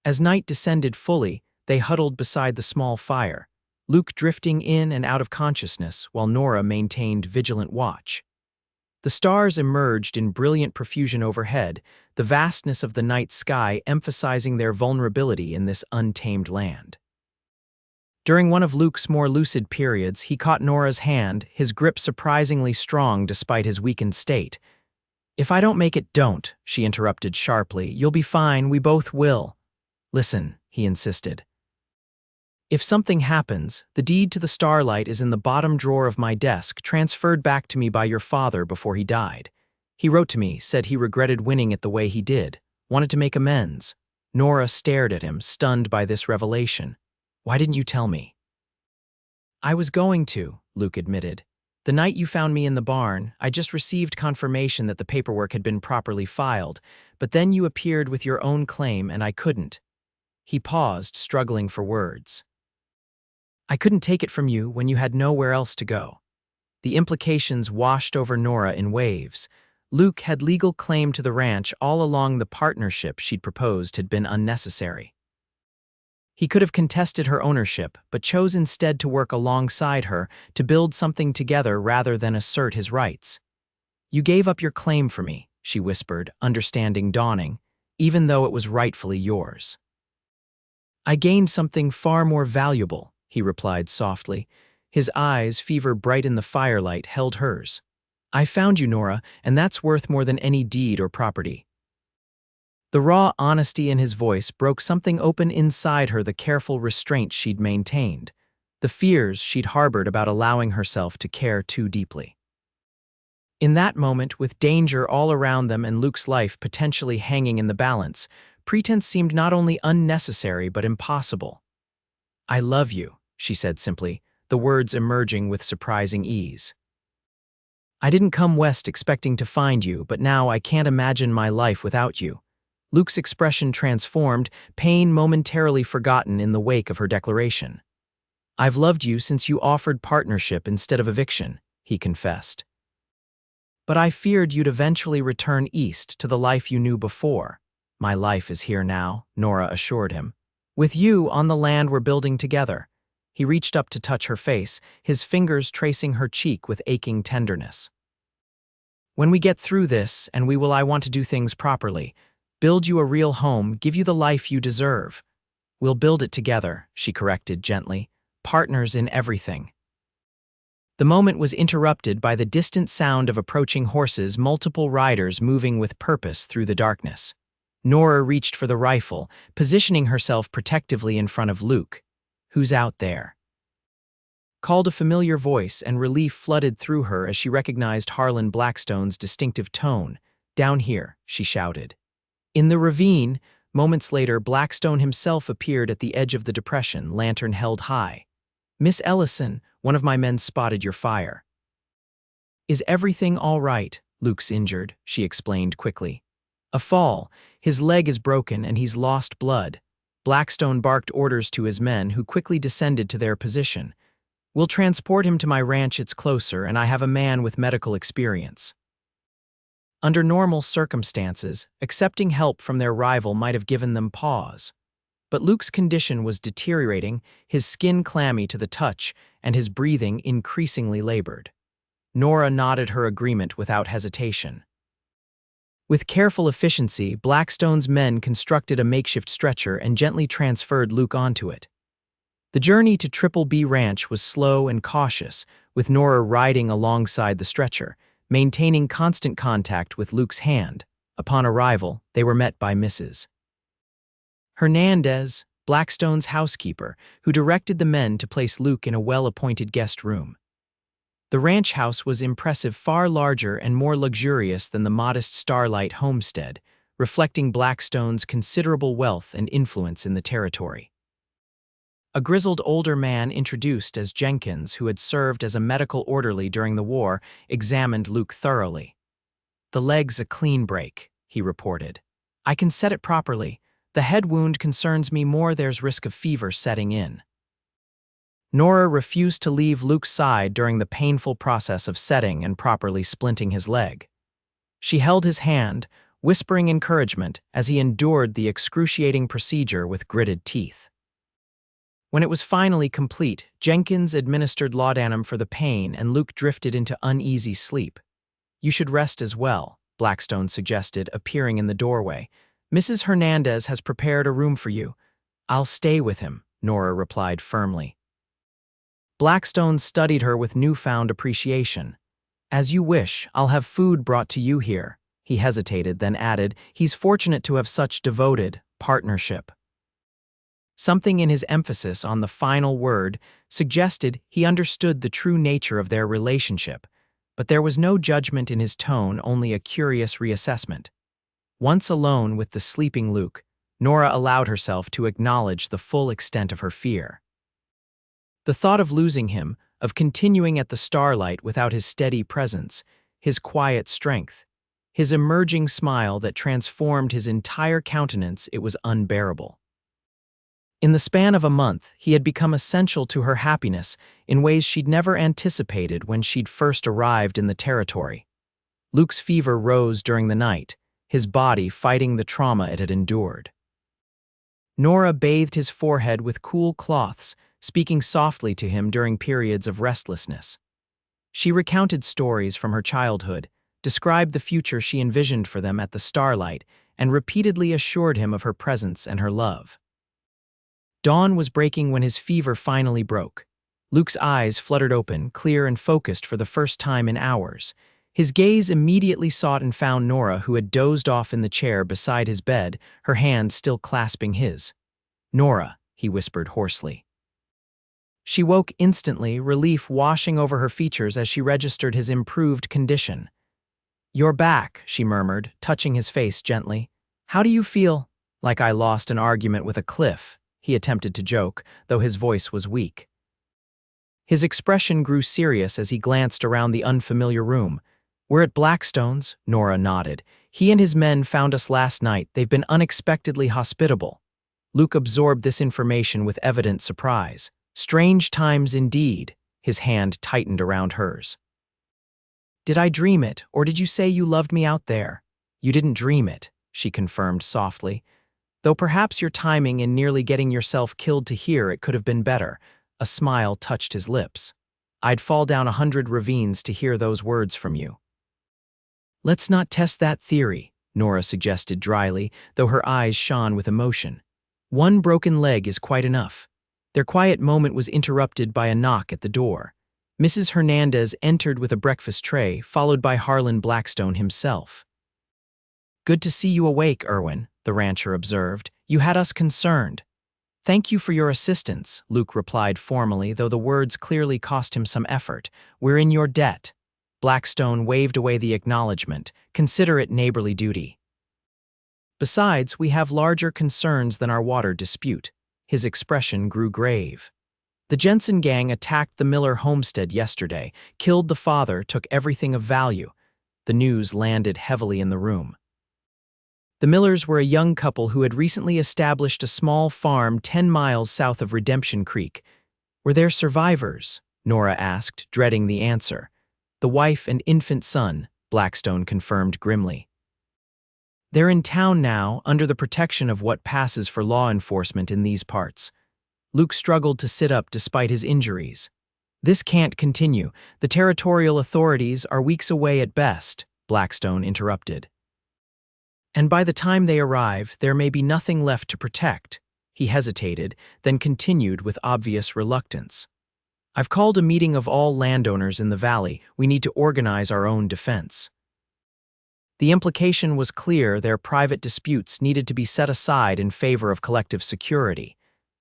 [SPEAKER 1] As night descended fully, they huddled beside the small fire. Luke drifting in and out of consciousness while Nora maintained vigilant watch. The stars emerged in brilliant profusion overhead, the vastness of the night sky emphasizing their vulnerability in this untamed land. During one of Luke's more lucid periods, he caught Nora's hand, his grip surprisingly strong despite his weakened state. "If I don't make it, don't," she interrupted sharply. "You'll be fine, we both will." "Listen," he insisted. "If something happens, the deed to the Starlight is in the bottom drawer of my desk, transferred back to me by your father before he died. He wrote to me, said he regretted winning it the way he did, wanted to make amends." Nora stared at him, stunned by this revelation. "Why didn't you tell me?" "I was going to," Luke admitted. "The night you found me in the barn, I just received confirmation that the paperwork had been properly filed, but then you appeared with your own claim and I couldn't." He paused, struggling for words. "I couldn't take it from you when you had nowhere else to go." The implications washed over Nora in waves. Luke had legal claim to the ranch all along. The partnership she'd proposed had been unnecessary. He could have contested her ownership, but chose instead to work alongside her, to build something together rather than assert his rights. "You gave up your claim for me," she whispered, understanding dawning, "even though it was rightfully yours." "I gained something far more valuable," he replied softly. His eyes, fever bright in the firelight, held hers. "I found you, Nora, and that's worth more than any deed or property." The raw honesty in his voice broke something open inside her, the careful restraint she'd maintained, the fears she'd harbored about allowing herself to care too deeply. In that moment, with danger all around them and Luke's life potentially hanging in the balance, pretense seemed not only unnecessary but impossible. "I love you," she said simply, the words emerging with surprising ease. "I didn't come west expecting to find you, but now I can't imagine my life without you." Luke's expression transformed, pain momentarily forgotten in the wake of her declaration. "I've loved you since you offered partnership instead of eviction," he confessed. "But I feared you'd eventually return east to the life you knew before." "My life is here now," Nora assured him. "With you on the land we're building together." He reached up to touch her face, his fingers tracing her cheek with aching tenderness. "When we get through this, and we will, I want to do things properly. Build you a real home, give you the life you deserve." "We'll build it together," she corrected gently. "Partners in everything." The moment was interrupted by the distant sound of approaching horses, multiple riders moving with purpose through the darkness. Nora reached for the rifle, positioning herself protectively in front of Luke. "Who's out there?" called a familiar voice, and relief flooded through her as she recognized Harlan Blackstone's distinctive tone. "Down here," she shouted. In the ravine, moments later, Blackstone himself appeared at the edge of the depression, lantern held high. "Miss Ellison, one of my men spotted your fire." "Is everything all right?" "Luke's injured," she explained quickly. "A fall. His leg is broken and he's lost blood." Blackstone barked orders to his men, who quickly descended to their position. "We'll transport him to my ranch, it's closer, and I have a man with medical experience." Under normal circumstances, accepting help from their rival might have given them pause. But Luke's condition was deteriorating, his skin clammy to the touch, and his breathing increasingly labored. Nora nodded her agreement without hesitation. With careful efficiency, Blackstone's men constructed a makeshift stretcher and gently transferred Luke onto it. The journey to Triple B Ranch was slow and cautious, with Nora riding alongside the stretcher, maintaining constant contact with Luke's hand. Upon arrival, they were met by Mrs. Hernandez, Blackstone's housekeeper, who directed the men to place Luke in a well-appointed guest room. The ranch house was impressive, far larger and more luxurious than the modest Starlight homestead, reflecting Blackstone's considerable wealth and influence in the territory. A grizzled older man introduced as Jenkins, who had served as a medical orderly during the war, examined Luke thoroughly. "The leg's a clean break," he reported. "I can set it properly. The head wound concerns me more, there's risk of fever setting in." Nora refused to leave Luke's side during the painful process of setting and properly splinting his leg. She held his hand, whispering encouragement as he endured the excruciating procedure with gritted teeth. When it was finally complete, Jenkins administered laudanum for the pain and Luke drifted into uneasy sleep. "You should rest as well," Blackstone suggested, appearing in the doorway. "Mrs. Hernandez has prepared a room for you." "I'll stay with him," Nora replied firmly. Blackstone studied her with newfound appreciation. "As you wish, I'll have food brought to you here." He hesitated, then added, "He's fortunate to have such devoted partnership." Something in his emphasis on the final word suggested he understood the true nature of their relationship, but there was no judgment in his tone, only a curious reassessment. Once alone with the sleeping Luke, Nora allowed herself to acknowledge the full extent of her fear. The thought of losing him, of continuing at the Starlight without his steady presence, his quiet strength, his emerging smile that transformed his entire countenance, it was unbearable. In the span of a month, he had become essential to her happiness in ways she'd never anticipated when she'd first arrived in the territory. Luke's fever rose during the night, his body fighting the trauma it had endured. Nora bathed his forehead with cool cloths, speaking softly to him during periods of restlessness. She recounted stories from her childhood, described the future she envisioned for them at the Starlight, and repeatedly assured him of her presence and her love. Dawn was breaking when his fever finally broke. Luke's eyes fluttered open, clear and focused for the first time in hours. His gaze immediately sought and found Nora, who had dozed off in the chair beside his bed, her hand still clasping his. "Nora," he whispered hoarsely. She woke instantly, relief washing over her features as she registered his improved condition. "You're back," she murmured, touching his face gently. "How do you feel?" "Like I lost an argument with a cliff," he attempted to joke, though his voice was weak. His expression grew serious as he glanced around the unfamiliar room. "We're at Blackstone's," Nora nodded. "He and his men found us last night. They've been unexpectedly hospitable." Luke absorbed this information with evident surprise. "Strange times indeed." His hand tightened around hers. "Did I dream it, or did you say you loved me out there?" "You didn't dream it," she confirmed softly. "Though perhaps your timing in nearly getting yourself killed to hear it could have been better." A smile touched his lips. "I'd fall down 100 ravines to hear those words from you." "Let's not test that theory," Nora suggested dryly, though her eyes shone with emotion. "One broken leg is quite enough." Their quiet moment was interrupted by a knock at the door. Mrs. Hernandez entered with a breakfast tray, followed by Harlan Blackstone himself. "Good to see you awake, Irwin," the rancher observed. "You had us concerned." "Thank you for your assistance," Luke replied formally, though the words clearly cost him some effort. "We're in your debt." Blackstone waved away the acknowledgement. "Consider it neighborly duty." "Besides, we have larger concerns than our water dispute." His expression grew grave. "The Jensen gang attacked the Miller homestead yesterday, killed the father, took everything of value." The news landed heavily in the room. The Millers were a young couple who had recently established a small farm 10 miles south of Redemption Creek. "Were there survivors?" Nora asked, dreading the answer. "The wife and infant son," Blackstone confirmed grimly. "They're in town now, under the protection of what passes for law enforcement in these parts." Luke struggled to sit up despite his injuries. "This can't continue. The territorial authorities are weeks away at best," Blackstone interrupted. "And by the time they arrive, there may be nothing left to protect." He hesitated, then continued with obvious reluctance. "I've called a meeting of all landowners in the valley. We need to organize our own defense." The implication was clear: their private disputes needed to be set aside in favor of collective security.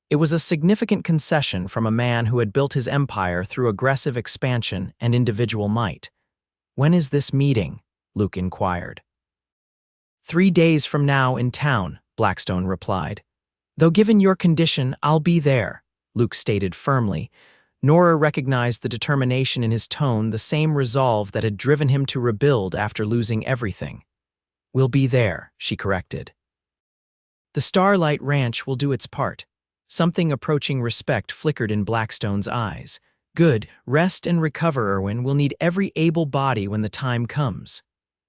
[SPEAKER 1] It was a significant concession from a man who had built his empire through aggressive expansion and individual might. "When is this meeting?" Luke inquired. 3 days from now in town," Blackstone replied. "Though given your condition, I'll be there," Luke stated firmly. Nora recognized the determination in his tone, the same resolve that had driven him to rebuild after losing everything. "We'll be there," she corrected. "The Starlight Ranch will do its part." Something approaching respect flickered in Blackstone's eyes. "Good. Rest and recover, Irwin. We'll need every able body when the time comes."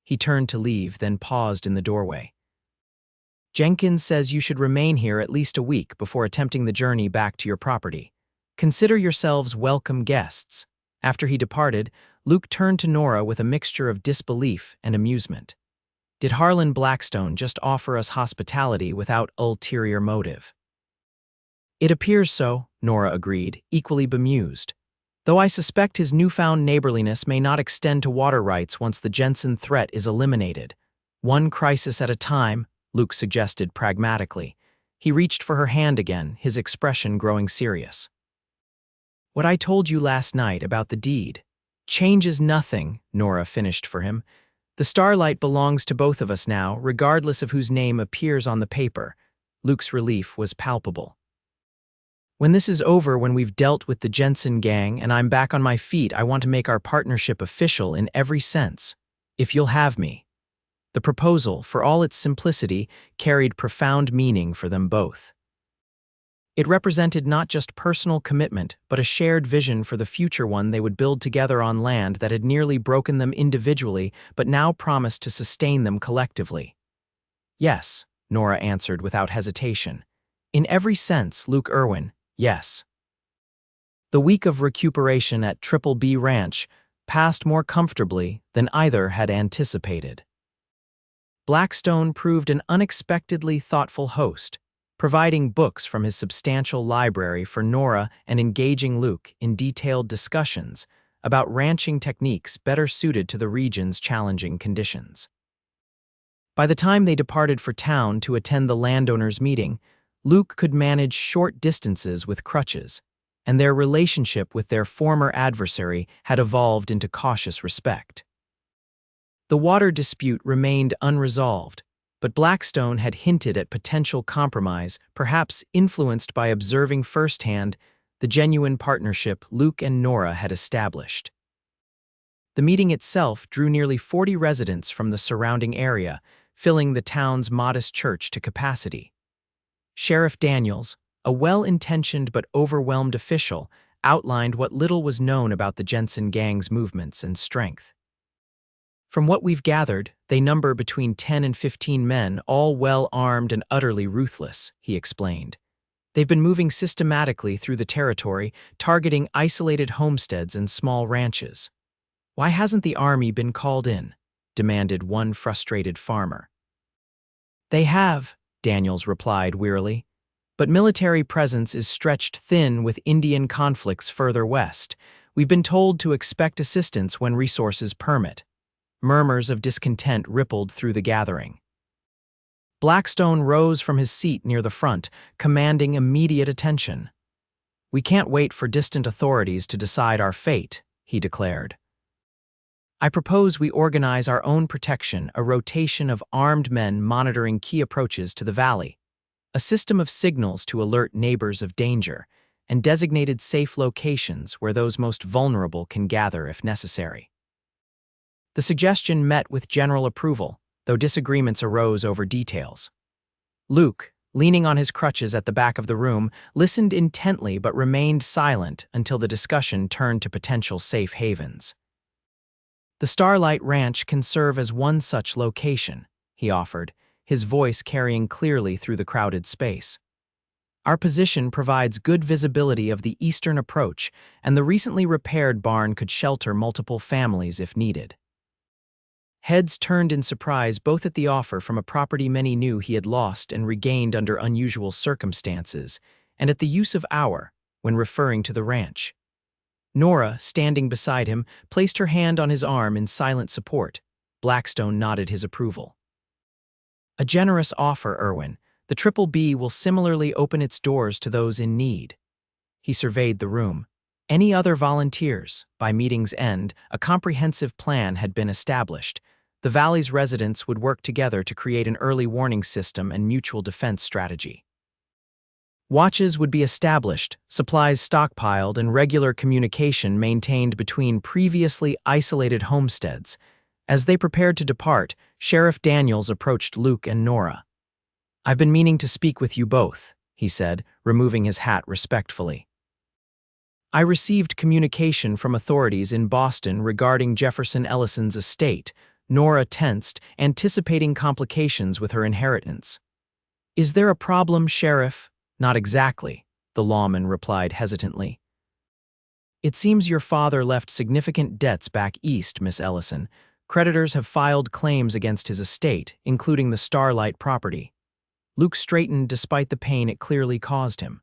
[SPEAKER 1] He turned to leave, then paused in the doorway. Jenkins says you should remain here at least a week before attempting the journey back to your property. Consider yourselves welcome guests." After he departed, Luke turned to Nora with a mixture of disbelief and amusement. Did Harlan Blackstone just offer us hospitality without ulterior motive? It appears so, Nora agreed, equally bemused. Though I suspect his newfound neighborliness may not extend to water rights once the Jensen threat is eliminated. One crisis at a time, Luke suggested pragmatically. He reached for her hand again, his expression growing serious. "What I told you last night about the deed changes nothing," Nora finished for him. "The Starlight belongs to both of us now, regardless of whose name appears on the paper." Luke's relief was palpable. "When this is over, when we've dealt with the Jensen gang and I'm back on my feet, I want to make our partnership official in every sense. If you'll have me." The proposal, for all its simplicity, carried profound meaning for them both. It represented not just personal commitment, but a shared vision for the future one they would build together on land that had nearly broken them individually but now promised to sustain them collectively. "Yes," Nora answered without hesitation. "In every sense, Luke Irwin, yes." The week of recuperation at Triple B Ranch passed more comfortably than either had anticipated. Blackstone proved an unexpectedly thoughtful host, providing books from his substantial library for Nora and engaging Luke in detailed discussions about ranching techniques better suited to the region's challenging conditions. By the time they departed for town to attend the landowners' meeting, Luke could manage short distances with crutches, and their relationship with their former adversary had evolved into cautious respect. The water dispute remained unresolved, but Blackstone had hinted at potential compromise, perhaps influenced by observing firsthand the genuine partnership Luke and Nora had established. The meeting itself drew nearly 40 residents from the surrounding area, filling the town's modest church to capacity. Sheriff Daniels, a well-intentioned but overwhelmed official, outlined what little was known about the Jensen gang's movements and strength. "From what we've gathered, they number between 10 and 15 men, all well-armed and utterly ruthless," he explained. "They've been moving systematically through the territory, targeting isolated homesteads and small ranches." "Why hasn't the army been called in?" demanded one frustrated farmer. "They have," Daniels replied wearily, "but military presence is stretched thin with Indian conflicts further west. We've been told to expect assistance when resources permit." Murmurs of discontent rippled through the gathering. Blackstone rose from his seat near the front, commanding immediate attention. "We can't wait for distant authorities to decide our fate," he declared. "I propose we organize our own protection, a rotation of armed men monitoring key approaches to the valley, a system of signals to alert neighbors of danger, and designated safe locations where those most vulnerable can gather if necessary." The suggestion met with general approval, though disagreements arose over details. Luke, leaning on his crutches at the back of the room, listened intently but remained silent until the discussion turned to potential safe havens. "The Starlight Ranch can serve as one such location," he offered, his voice carrying clearly through the crowded space. "Our position provides good visibility of the eastern approach, and the recently repaired barn could shelter multiple families if needed." Heads turned in surprise both at the offer from a property many knew he had lost and regained under unusual circumstances, and at the use of "our" when referring to the ranch. Nora, standing beside him, placed her hand on his arm in silent support. Blackstone nodded his approval. "A generous offer, Irwin. The Triple B will similarly open its doors to those in need." He surveyed the room. Any other volunteers? By meeting's end, a comprehensive plan had been established. The valley's residents would work together to create an early warning system and mutual defense strategy. Watches would be established, supplies stockpiled, and regular communication maintained between previously isolated homesteads. As they prepared to depart, Sheriff Daniels approached Luke and Nora. "I've been meaning to speak with you both," he said, removing his hat respectfully. "I received communication from authorities in Boston regarding Jefferson Ellison's estate." Nora tensed, anticipating complications with her inheritance. "Is there a problem, Sheriff?" "Not exactly," the lawman replied hesitantly. "It seems your father left significant debts back east, Miss Ellison. Creditors have filed claims against his estate, including the Starlight property." Luke straightened despite the pain it clearly caused him.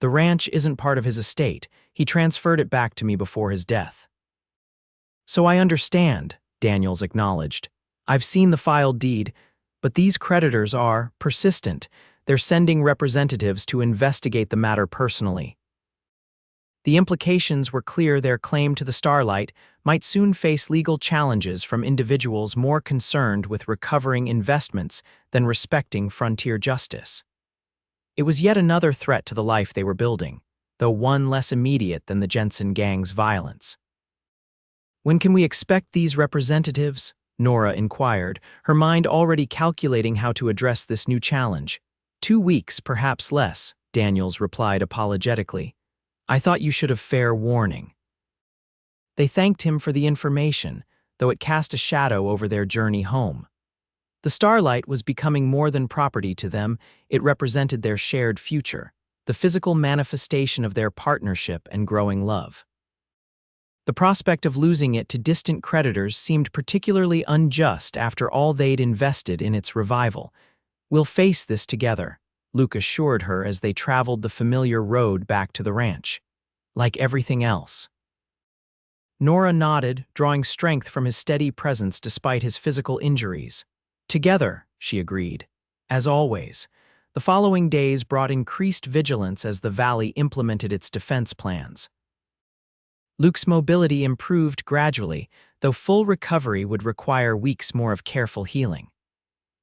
[SPEAKER 1] "The ranch isn't part of his estate. He transferred it back to me before his death." "So I understand," Daniels acknowledged. "I've seen the filed deed, but these creditors are persistent. They're sending representatives to investigate the matter personally." The implications were clear. Their claim to the Starlight might soon face legal challenges from individuals more concerned with recovering investments than respecting frontier justice. It was yet another threat to the life they were building, though one less immediate than the Jensen gang's violence. "When can we expect these representatives?" Nora inquired, her mind already calculating how to address this new challenge. "2 weeks, perhaps less," Daniels replied apologetically. "I thought you should have fair warning." They thanked him for the information, though it cast a shadow over their journey home. The Starlight was becoming more than property to them. It represented their shared future, the physical manifestation of their partnership and growing love. The prospect of losing it to distant creditors seemed particularly unjust after all they'd invested in its revival. "We'll face this together," Luke assured her as they traveled the familiar road back to the ranch. "Like everything else." Nora nodded, drawing strength from his steady presence despite his physical injuries. "Together," she agreed. As always, the following days brought increased vigilance as the valley implemented its defense plans. Luke's mobility improved gradually, though full recovery would require weeks more of careful healing.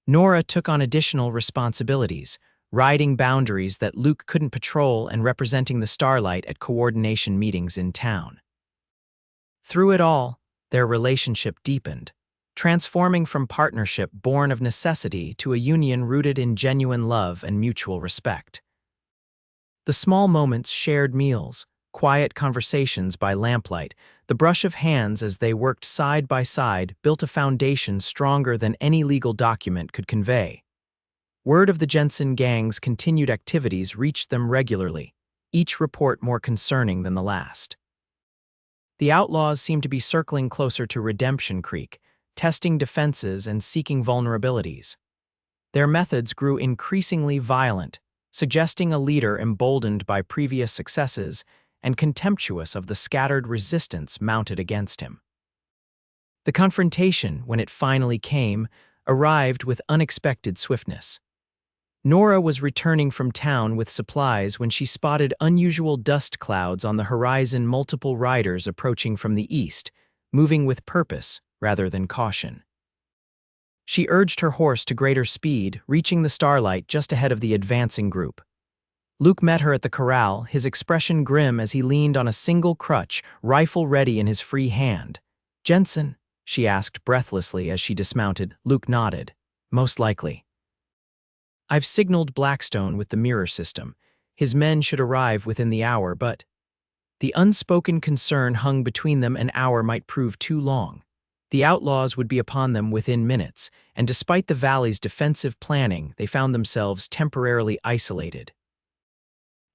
[SPEAKER 1] Nora took on additional responsibilities, riding boundaries that Luke couldn't patrol and representing the Starlight at coordination meetings in town. Through it all, their relationship deepened, transforming from partnership born of necessity to a union rooted in genuine love and mutual respect. The small moments, shared meals, quiet conversations by lamplight, the brush of hands as they worked side by side built a foundation stronger than any legal document could convey. Word of the Jensen gang's continued activities reached them regularly, each report more concerning than the last. The outlaws seemed to be circling closer to Redemption Creek, testing defenses and seeking vulnerabilities. Their methods grew increasingly violent, suggesting a leader emboldened by previous successes and contemptuous of the scattered resistance mounted against him. The confrontation, when it finally came, arrived with unexpected swiftness. Nora was returning from town with supplies when she spotted unusual dust clouds on the horizon, multiple riders approaching from the east, moving with purpose rather than caution. She urged her horse to greater speed, reaching the Starlight just ahead of the advancing group. Luke met her at the corral, his expression grim as he leaned on a single crutch, rifle ready in his free hand. "Jensen?" she asked breathlessly as she dismounted. Luke nodded. "Most likely. I've signaled Blackstone with the mirror system. His men should arrive within the hour, but..." The unspoken concern hung between them. An hour might prove too long. The outlaws would be upon them within minutes, and despite the valley's defensive planning, they found themselves temporarily isolated.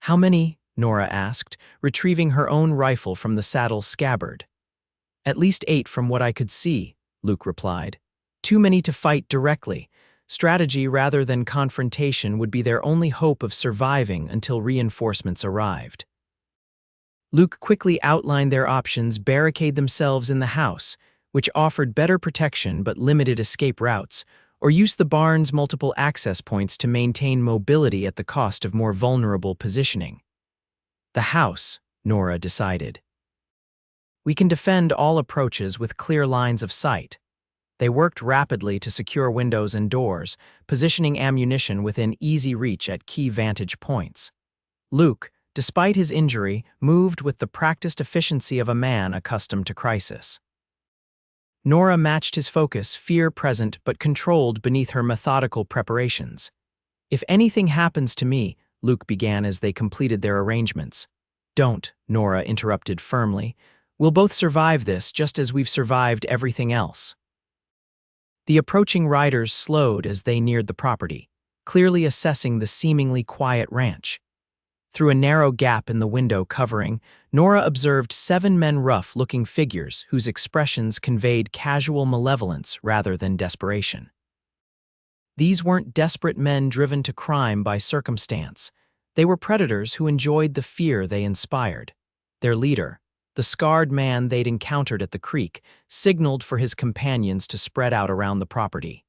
[SPEAKER 1] "How many?" Nora asked, retrieving her own rifle from the saddle's scabbard. "At least 8 from what I could see," Luke replied. "Too many to fight directly. Strategy rather than confrontation would be their only hope of surviving until reinforcements arrived." Luke quickly outlined their options: barricade themselves in the house, which offered better protection but limited escape routes, or use the barn's multiple access points to maintain mobility at the cost of more vulnerable positioning. "The house," Nora decided. "We can defend all approaches with clear lines of sight." They worked rapidly to secure windows and doors, positioning ammunition within easy reach at key vantage points. Luke, despite his injury, moved with the practiced efficiency of a man accustomed to crisis. Nora matched his focus, fear present but controlled beneath her methodical preparations. "If anything happens to me," Luke began as they completed their arrangements. "Don't," Nora interrupted firmly. "We'll both survive this just as we've survived everything else." The approaching riders slowed as they neared the property. clearly assessing the seemingly quiet ranch. Through a narrow gap in the window covering, Nora observed 7 men rough-looking figures whose expressions conveyed casual malevolence rather than desperation. These weren't desperate men driven to crime by circumstance. They were predators who enjoyed the fear they inspired. Their leader, the scarred man they'd encountered at the creek, signaled for his companions to spread out around the property.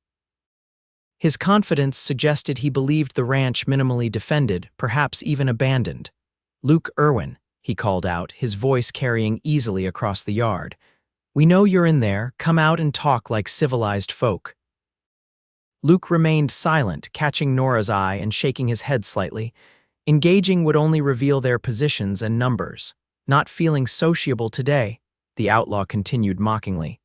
[SPEAKER 1] His confidence suggested he believed the ranch minimally defended, perhaps even abandoned. "Luke Irwin," he called out, his voice carrying easily across the yard. "We know you're in there. Come out and talk like civilized folk." Luke remained silent, catching Nora's eye and shaking his head slightly. Engaging would only reveal their positions and numbers. "Not feeling sociable today," the outlaw continued mockingly.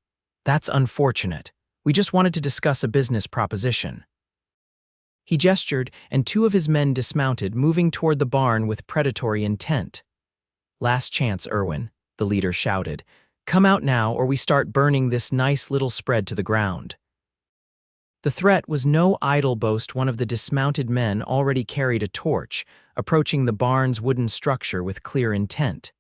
[SPEAKER 1] "That's unfortunate. We just wanted to discuss a business proposition." He gestured, and 2 of his men dismounted, moving toward the barn with predatory intent. "Last chance, Irwin," the leader shouted. "Come out now or we start burning this nice little spread to the ground." The threat was no idle boast. One of the dismounted men already carried a torch, approaching the barn's wooden structure with clear intent.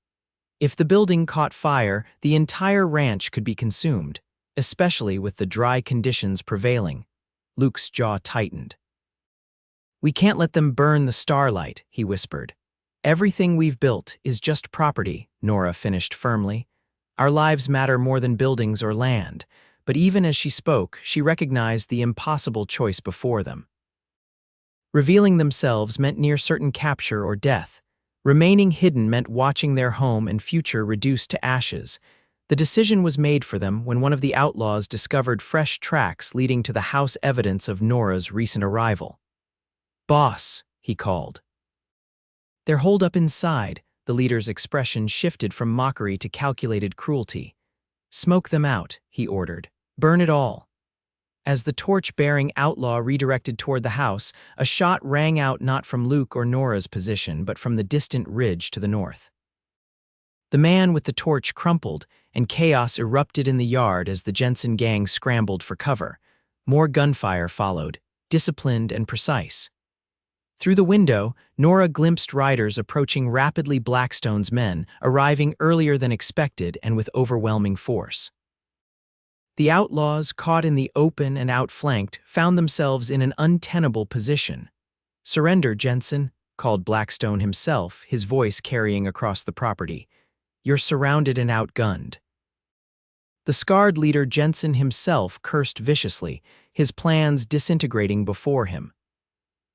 [SPEAKER 1] If the building caught fire, the entire ranch could be consumed, especially with the dry conditions prevailing. Luke's jaw tightened. "We can't let them burn the Starlight," he whispered. "Everything we've built is just property," Nora finished firmly. "Our lives matter more than buildings or land." But even as she spoke, she recognized the impossible choice before them. Revealing themselves meant near certain capture or death. Remaining hidden meant watching their home and future reduced to ashes. The decision was made for them when one of the outlaws discovered fresh tracks leading to the house evidence of Nora's recent arrival. "Boss," he called. "They're holed up inside." The leader's expression shifted from mockery to calculated cruelty. "Smoke them out," he ordered. "Burn it all." As the torch-bearing outlaw redirected toward the house, a shot rang out not from Luke or Nora's position, but from the distant ridge to the north. The man with the torch crumpled, and chaos erupted in the yard as the Jensen gang scrambled for cover. More gunfire followed, disciplined and precise. Through the window, Nora glimpsed riders approaching rapidly. Blackstone's men, arriving earlier than expected and with overwhelming force. The outlaws, caught in the open and outflanked, found themselves in an untenable position. "Surrender, Jensen," called Blackstone himself, his voice carrying across the property. "You're surrounded and outgunned." The scarred leader Jensen himself cursed viciously, his plans disintegrating before him.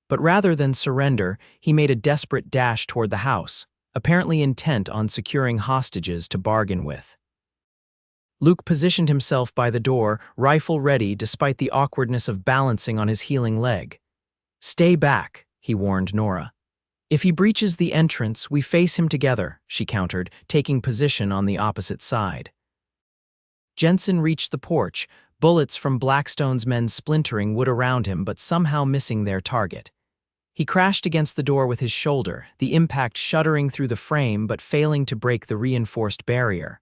[SPEAKER 1] But rather than surrender, he made a desperate dash toward the house, apparently intent on securing hostages to bargain with. Luke positioned himself by the door, rifle ready despite the awkwardness of balancing on his healing leg. "Stay back," he warned Nora. "If he breaches the entrance, we face him together," she countered, taking position on the opposite side. Jensen reached the porch, bullets from Blackstone's men splintering wood around him but somehow missing their target. He crashed against the door with his shoulder, the impact shuddering through the frame but failing to break the reinforced barrier.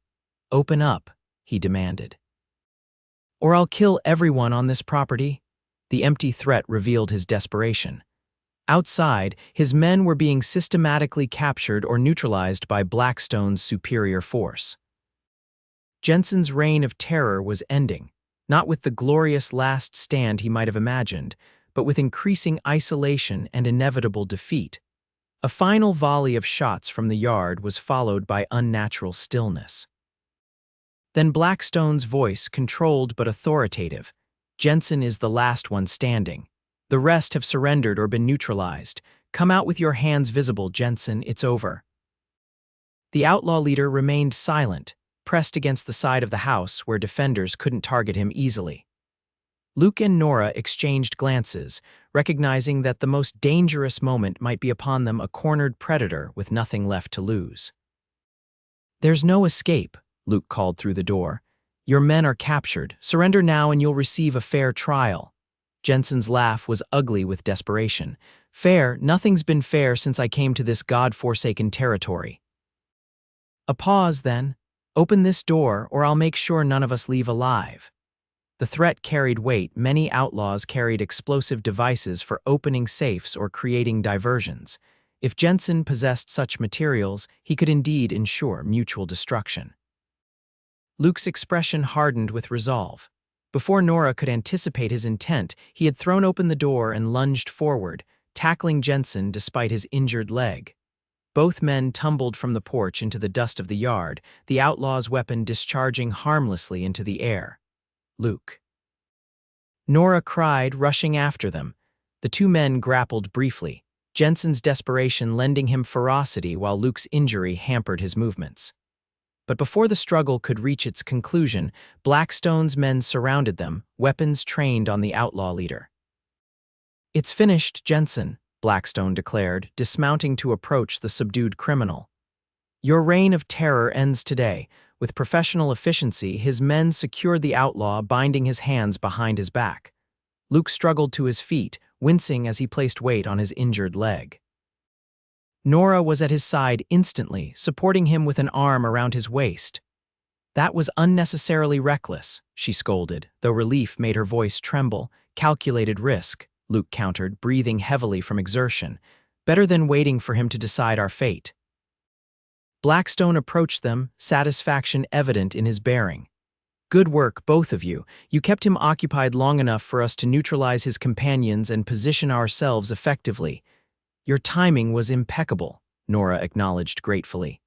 [SPEAKER 1] "Open up," he demanded. "Or I'll kill everyone on this property." The empty threat revealed his desperation. Outside, his men were being systematically captured or neutralized by Blackstone's superior force. Jensen's reign of terror was ending, not with the glorious last stand he might have imagined, but with increasing isolation and inevitable defeat. A final volley of shots from the yard was followed by unnatural stillness. Then Blackstone's voice, controlled but authoritative. "Jensen is the last one standing. The rest have surrendered or been neutralized. Come out with your hands visible, Jensen, it's over." The outlaw leader remained silent, pressed against the side of the house where defenders couldn't target him easily. Luke and Nora exchanged glances, recognizing that the most dangerous moment might be upon them, a cornered predator with nothing left to lose. "There's no escape," Luke called through the door. "Your men are captured. Surrender now and you'll receive a fair trial." Jensen's laugh was ugly with desperation. "Fair? Nothing's been fair since I came to this God-forsaken territory." A pause then. "Open this door or I'll make sure none of us leave alive." The threat carried weight. Many outlaws carried explosive devices for opening safes or creating diversions. If Jensen possessed such materials, he could indeed ensure mutual destruction. Luke's expression hardened with resolve. Before Nora could anticipate his intent, he had thrown open the door and lunged forward, tackling Jensen despite his injured leg. Both men tumbled from the porch into the dust of the yard, the outlaw's weapon discharging harmlessly into the air. Luke. Nora cried, rushing after them. The two men grappled briefly, Jensen's desperation lending him ferocity while Luke's injury hampered his movements. But before the struggle could reach its conclusion, Blackstone's men surrounded them, weapons trained on the outlaw leader. "It's finished, Jensen," Blackstone declared, dismounting to approach the subdued criminal. "Your reign of terror ends today." With professional efficiency, his men secured the outlaw, binding his hands behind his back. Luke struggled to his feet, wincing as he placed weight on his injured leg. Nora was at his side instantly, supporting him with an arm around his waist. "That was unnecessarily reckless," she scolded, though relief made her voice tremble. "Calculated risk," Luke countered, breathing heavily from exertion. "Better than waiting for him to decide our fate." Blackstone approached them, satisfaction evident in his bearing. "Good work, both of you. You kept him occupied long enough for us to neutralize his companions and position ourselves effectively. Your timing was impeccable," Nora acknowledged gratefully.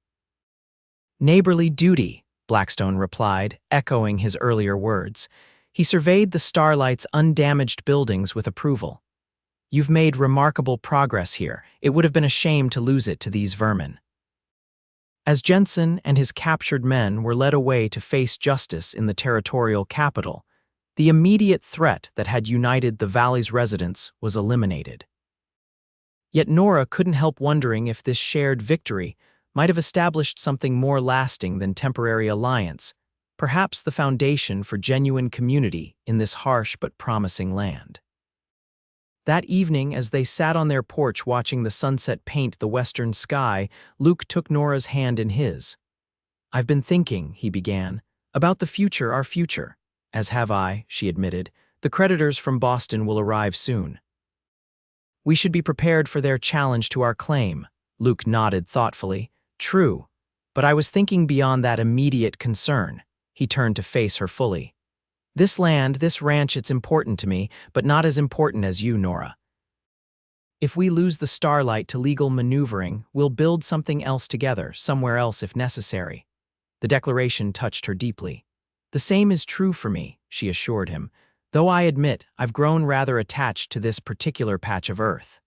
[SPEAKER 1] "Neighborly duty," Blackstone replied, echoing his earlier words. He surveyed the Starlight's undamaged buildings with approval. "You've made remarkable progress here. It would have been a shame to lose it to these vermin." As Jensen and his captured men were led away to face justice in the territorial capital, the immediate threat that had united the valley's residents was eliminated. Yet Nora couldn't help wondering if this shared victory might have established something more lasting than temporary alliance, perhaps the foundation for genuine community in this harsh but promising land. That evening, as they sat on their porch watching the sunset paint the western sky, Luke took Nora's hand in his. "I've been thinking," he began, "about the future, our future." "As have I," she admitted. "The creditors from Boston will arrive soon. We should be prepared for their challenge to our claim." Luke nodded thoughtfully. "True, but I was thinking beyond that immediate concern." He turned to face her fully. "This land, this ranch, it's important to me, but not as important as you, Nora. If we lose the Starlight to legal maneuvering, we'll build something else together, somewhere else if necessary." The declaration touched her deeply. "The same is true for me," she assured him, "though I admit I've grown rather attached to this particular patch of earth."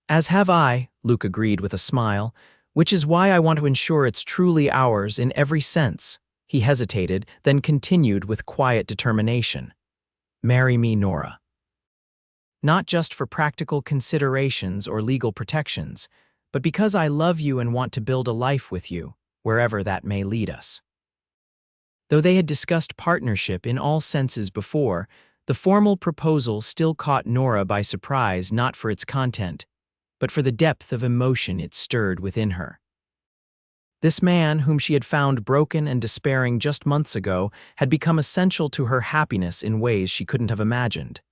[SPEAKER 1] "As have I," Luke agreed with a smile, "which is why I want to ensure it's truly ours in every sense." He hesitated, then continued with quiet determination. "Marry me, Nora. Not just for practical considerations or legal protections, but because I love you and want to build a life with you, wherever that may lead us." Though they had discussed partnership in all senses before, the formal proposal still caught Nora by surprise, not for its content, but for the depth of emotion it stirred within her. This man, whom she had found broken and despairing just months ago, had become essential to her happiness in ways she couldn't have imagined.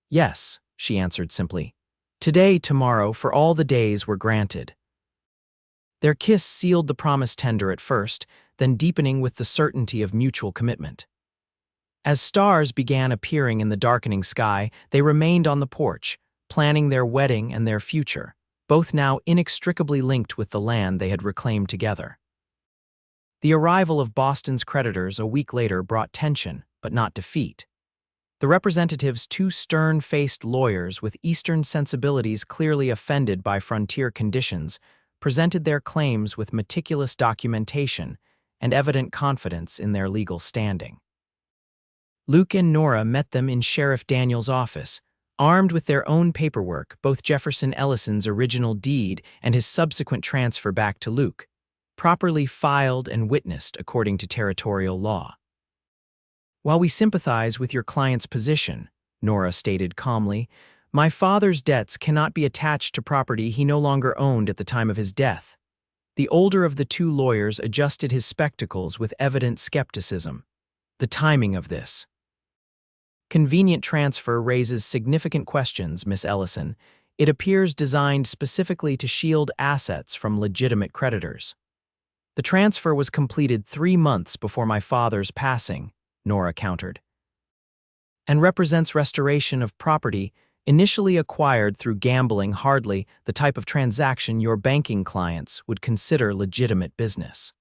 [SPEAKER 1] "Yes," she answered simply. "Today, tomorrow, for all the days were granted." Their kiss sealed the promise tender at first, then deepening with the certainty of mutual commitment. As stars began appearing in the darkening sky, they remained on the porch, planning their wedding and their future, both now inextricably linked with the land they had reclaimed together. The arrival of Boston's creditors a week later brought tension, but not defeat. The representatives, two stern-faced lawyers with Eastern sensibilities clearly offended by frontier conditions, presented their claims with meticulous documentation and evident confidence in their legal standing. Luke and Nora met them in Sheriff Daniels' office, armed with their own paperwork, both Jefferson Ellison's original deed and his subsequent transfer back to Luke, properly filed and witnessed according to territorial law. "While we sympathize with your client's position," Nora stated calmly, "my father's debts cannot be attached to property he no longer owned at the time of his death." The older of the two lawyers adjusted his spectacles with evident skepticism. "The timing of this." convenient transfer raises significant questions, Miss Ellison. It appears designed specifically to shield assets from legitimate creditors. The transfer was completed 3 months before my father's passing, Nora countered, and represents restoration of property initially acquired through gambling, hardly the type of transaction your banking clients would consider legitimate business.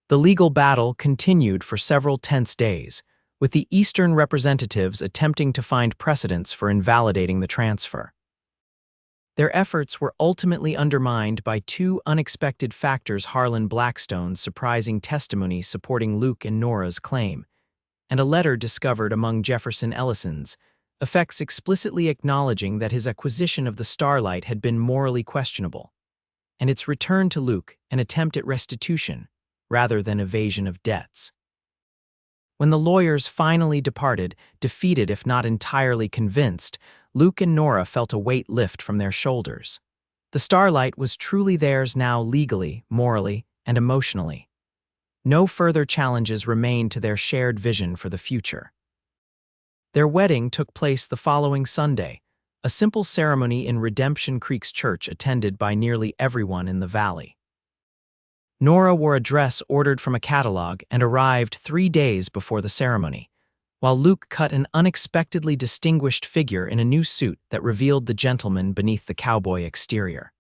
[SPEAKER 1] The legal battle continued for several tense days, with the Eastern representatives attempting to find precedents for invalidating the transfer. Their efforts were ultimately undermined by 2 unexpected factors: Harlan Blackstone's surprising testimony supporting Luke and Nora's claim, and a letter discovered among Jefferson Ellison's effects explicitly acknowledging that his acquisition of the Starlight had been morally questionable, and its return to Luke an attempt at restitution rather than evasion of debts. When the lawyers finally departed, defeated if not entirely convinced, Luke and Nora felt a weight lift from their shoulders. The Starlight was truly theirs now, legally, morally, and emotionally. No further challenges remained to their shared vision for the future. Their wedding took place the following Sunday, a simple ceremony in Redemption Creek's church attended by nearly everyone in the valley. Nora wore a dress ordered from a catalog and arrived 3 days before the ceremony, while Luke cut an unexpectedly distinguished figure in a new suit that revealed the gentleman beneath the cowboy exterior.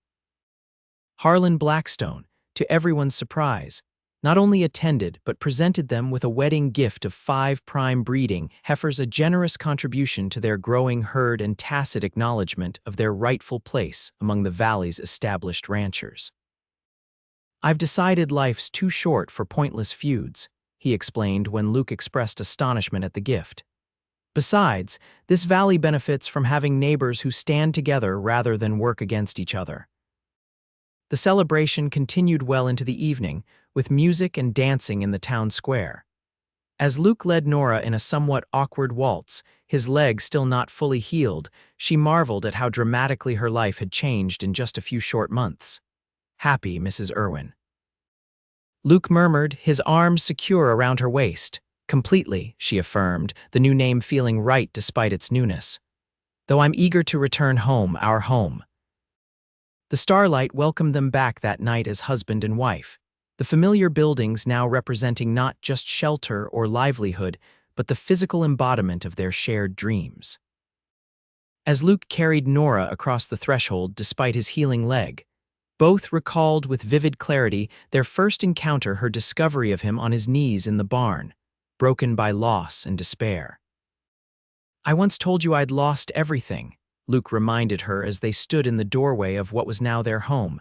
[SPEAKER 1] Harlan Blackstone, to everyone's surprise, not only attended but presented them with a wedding gift of 5 prime breeding heifers, a generous contribution to their growing herd and tacit acknowledgement of their rightful place among the valley's established ranchers. "I've decided life's too short for pointless feuds," he explained when Luke expressed astonishment at the gift. "Besides, this valley benefits from having neighbors who stand together rather than work against each other." The celebration continued well into the evening, with music and dancing in the town square. As Luke led Nora in a somewhat awkward waltz, his leg still not fully healed, she marveled at how dramatically her life had changed in just a few short months. "Happy, Mrs. Irwin," Luke murmured, his arms secure around her waist. "Completely," she affirmed, the new name feeling right despite its newness. "Though I'm eager to return home, our home." The Starlight welcomed them back that night as husband and wife, the familiar buildings now representing not just shelter or livelihood, but the physical embodiment of their shared dreams. As Luke carried Nora across the threshold despite his healing leg, both recalled with vivid clarity their first encounter, her discovery of him on his knees in the barn, broken by loss and despair. "I once told you I'd lost everything," Luke reminded her as they stood in the doorway of what was now their home.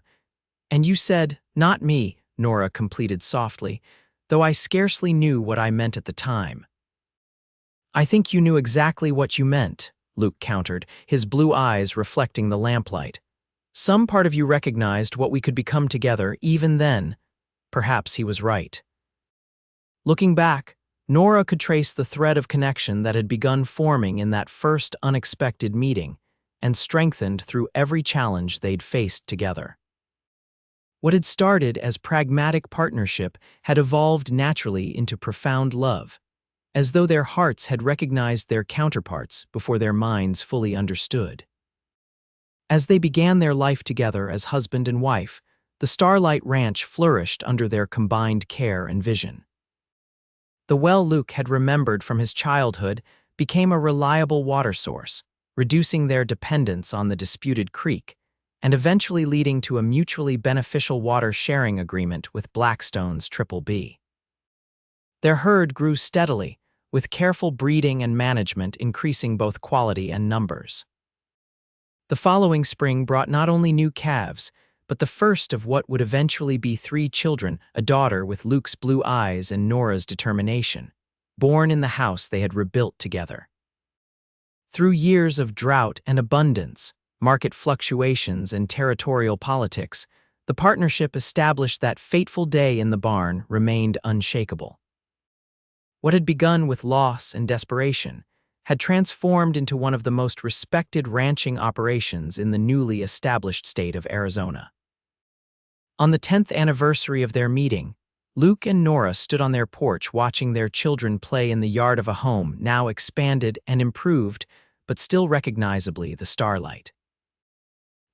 [SPEAKER 1] "And you said, 'Not me,'" Nora completed softly, "though I scarcely knew what I meant at the time." "I think you knew exactly what you meant," Luke countered, his blue eyes reflecting the lamplight. "Some part of you recognized what we could become together even then." Perhaps he was right. Looking back, Nora could trace the thread of connection that had begun forming in that first unexpected meeting, and strengthened through every challenge they'd faced together. What had started as pragmatic partnership had evolved naturally into profound love, as though their hearts had recognized their counterparts before their minds fully understood. As they began their life together as husband and wife, the Starlight Ranch flourished under their combined care and vision. The well Luke had remembered from his childhood became a reliable water source, reducing their dependence on the disputed creek, and eventually leading to a mutually beneficial water sharing agreement with Blackstone's Triple B. Their herd grew steadily, with careful breeding and management increasing both quality and numbers. The following spring brought not only new calves, but the first of what would eventually be 3 children, a daughter with Luke's blue eyes and Nora's determination, born in the house they had rebuilt together. Through years of drought and abundance, market fluctuations and territorial politics, the partnership established that fateful day in the barn remained unshakable. What had begun with loss and desperation had transformed into one of the most respected ranching operations in the newly established state of Arizona. On the 10th anniversary of their meeting, Luke and Nora stood on their porch watching their children play in the yard of a home now expanded and improved, but still recognizably the Starlight.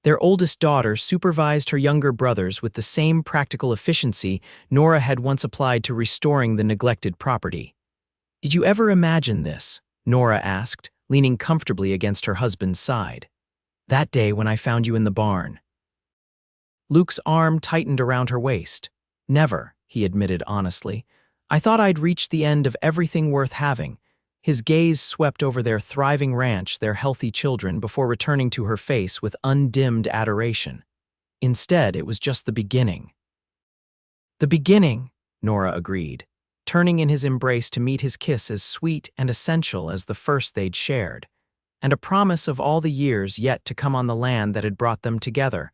[SPEAKER 1] Their oldest daughter supervised her younger brothers with the same practical efficiency Nora had once applied to restoring the neglected property. "Did you ever imagine this?" Nora asked, leaning comfortably against her husband's side. "That day when I found you in the barn." Luke's arm tightened around her waist. "Never," he admitted honestly. "I thought I'd reached the end of everything worth having." His gaze swept over their thriving ranch, their healthy children, before returning to her face with undimmed adoration. Instead, it was just the beginning. "The beginning," Nora agreed, turning in his embrace to meet his kiss as sweet and essential as the first they'd shared, and a promise of all the years yet to come on the land that had brought them together,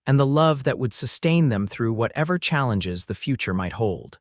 [SPEAKER 1] and the love that would sustain them through whatever challenges the future might hold.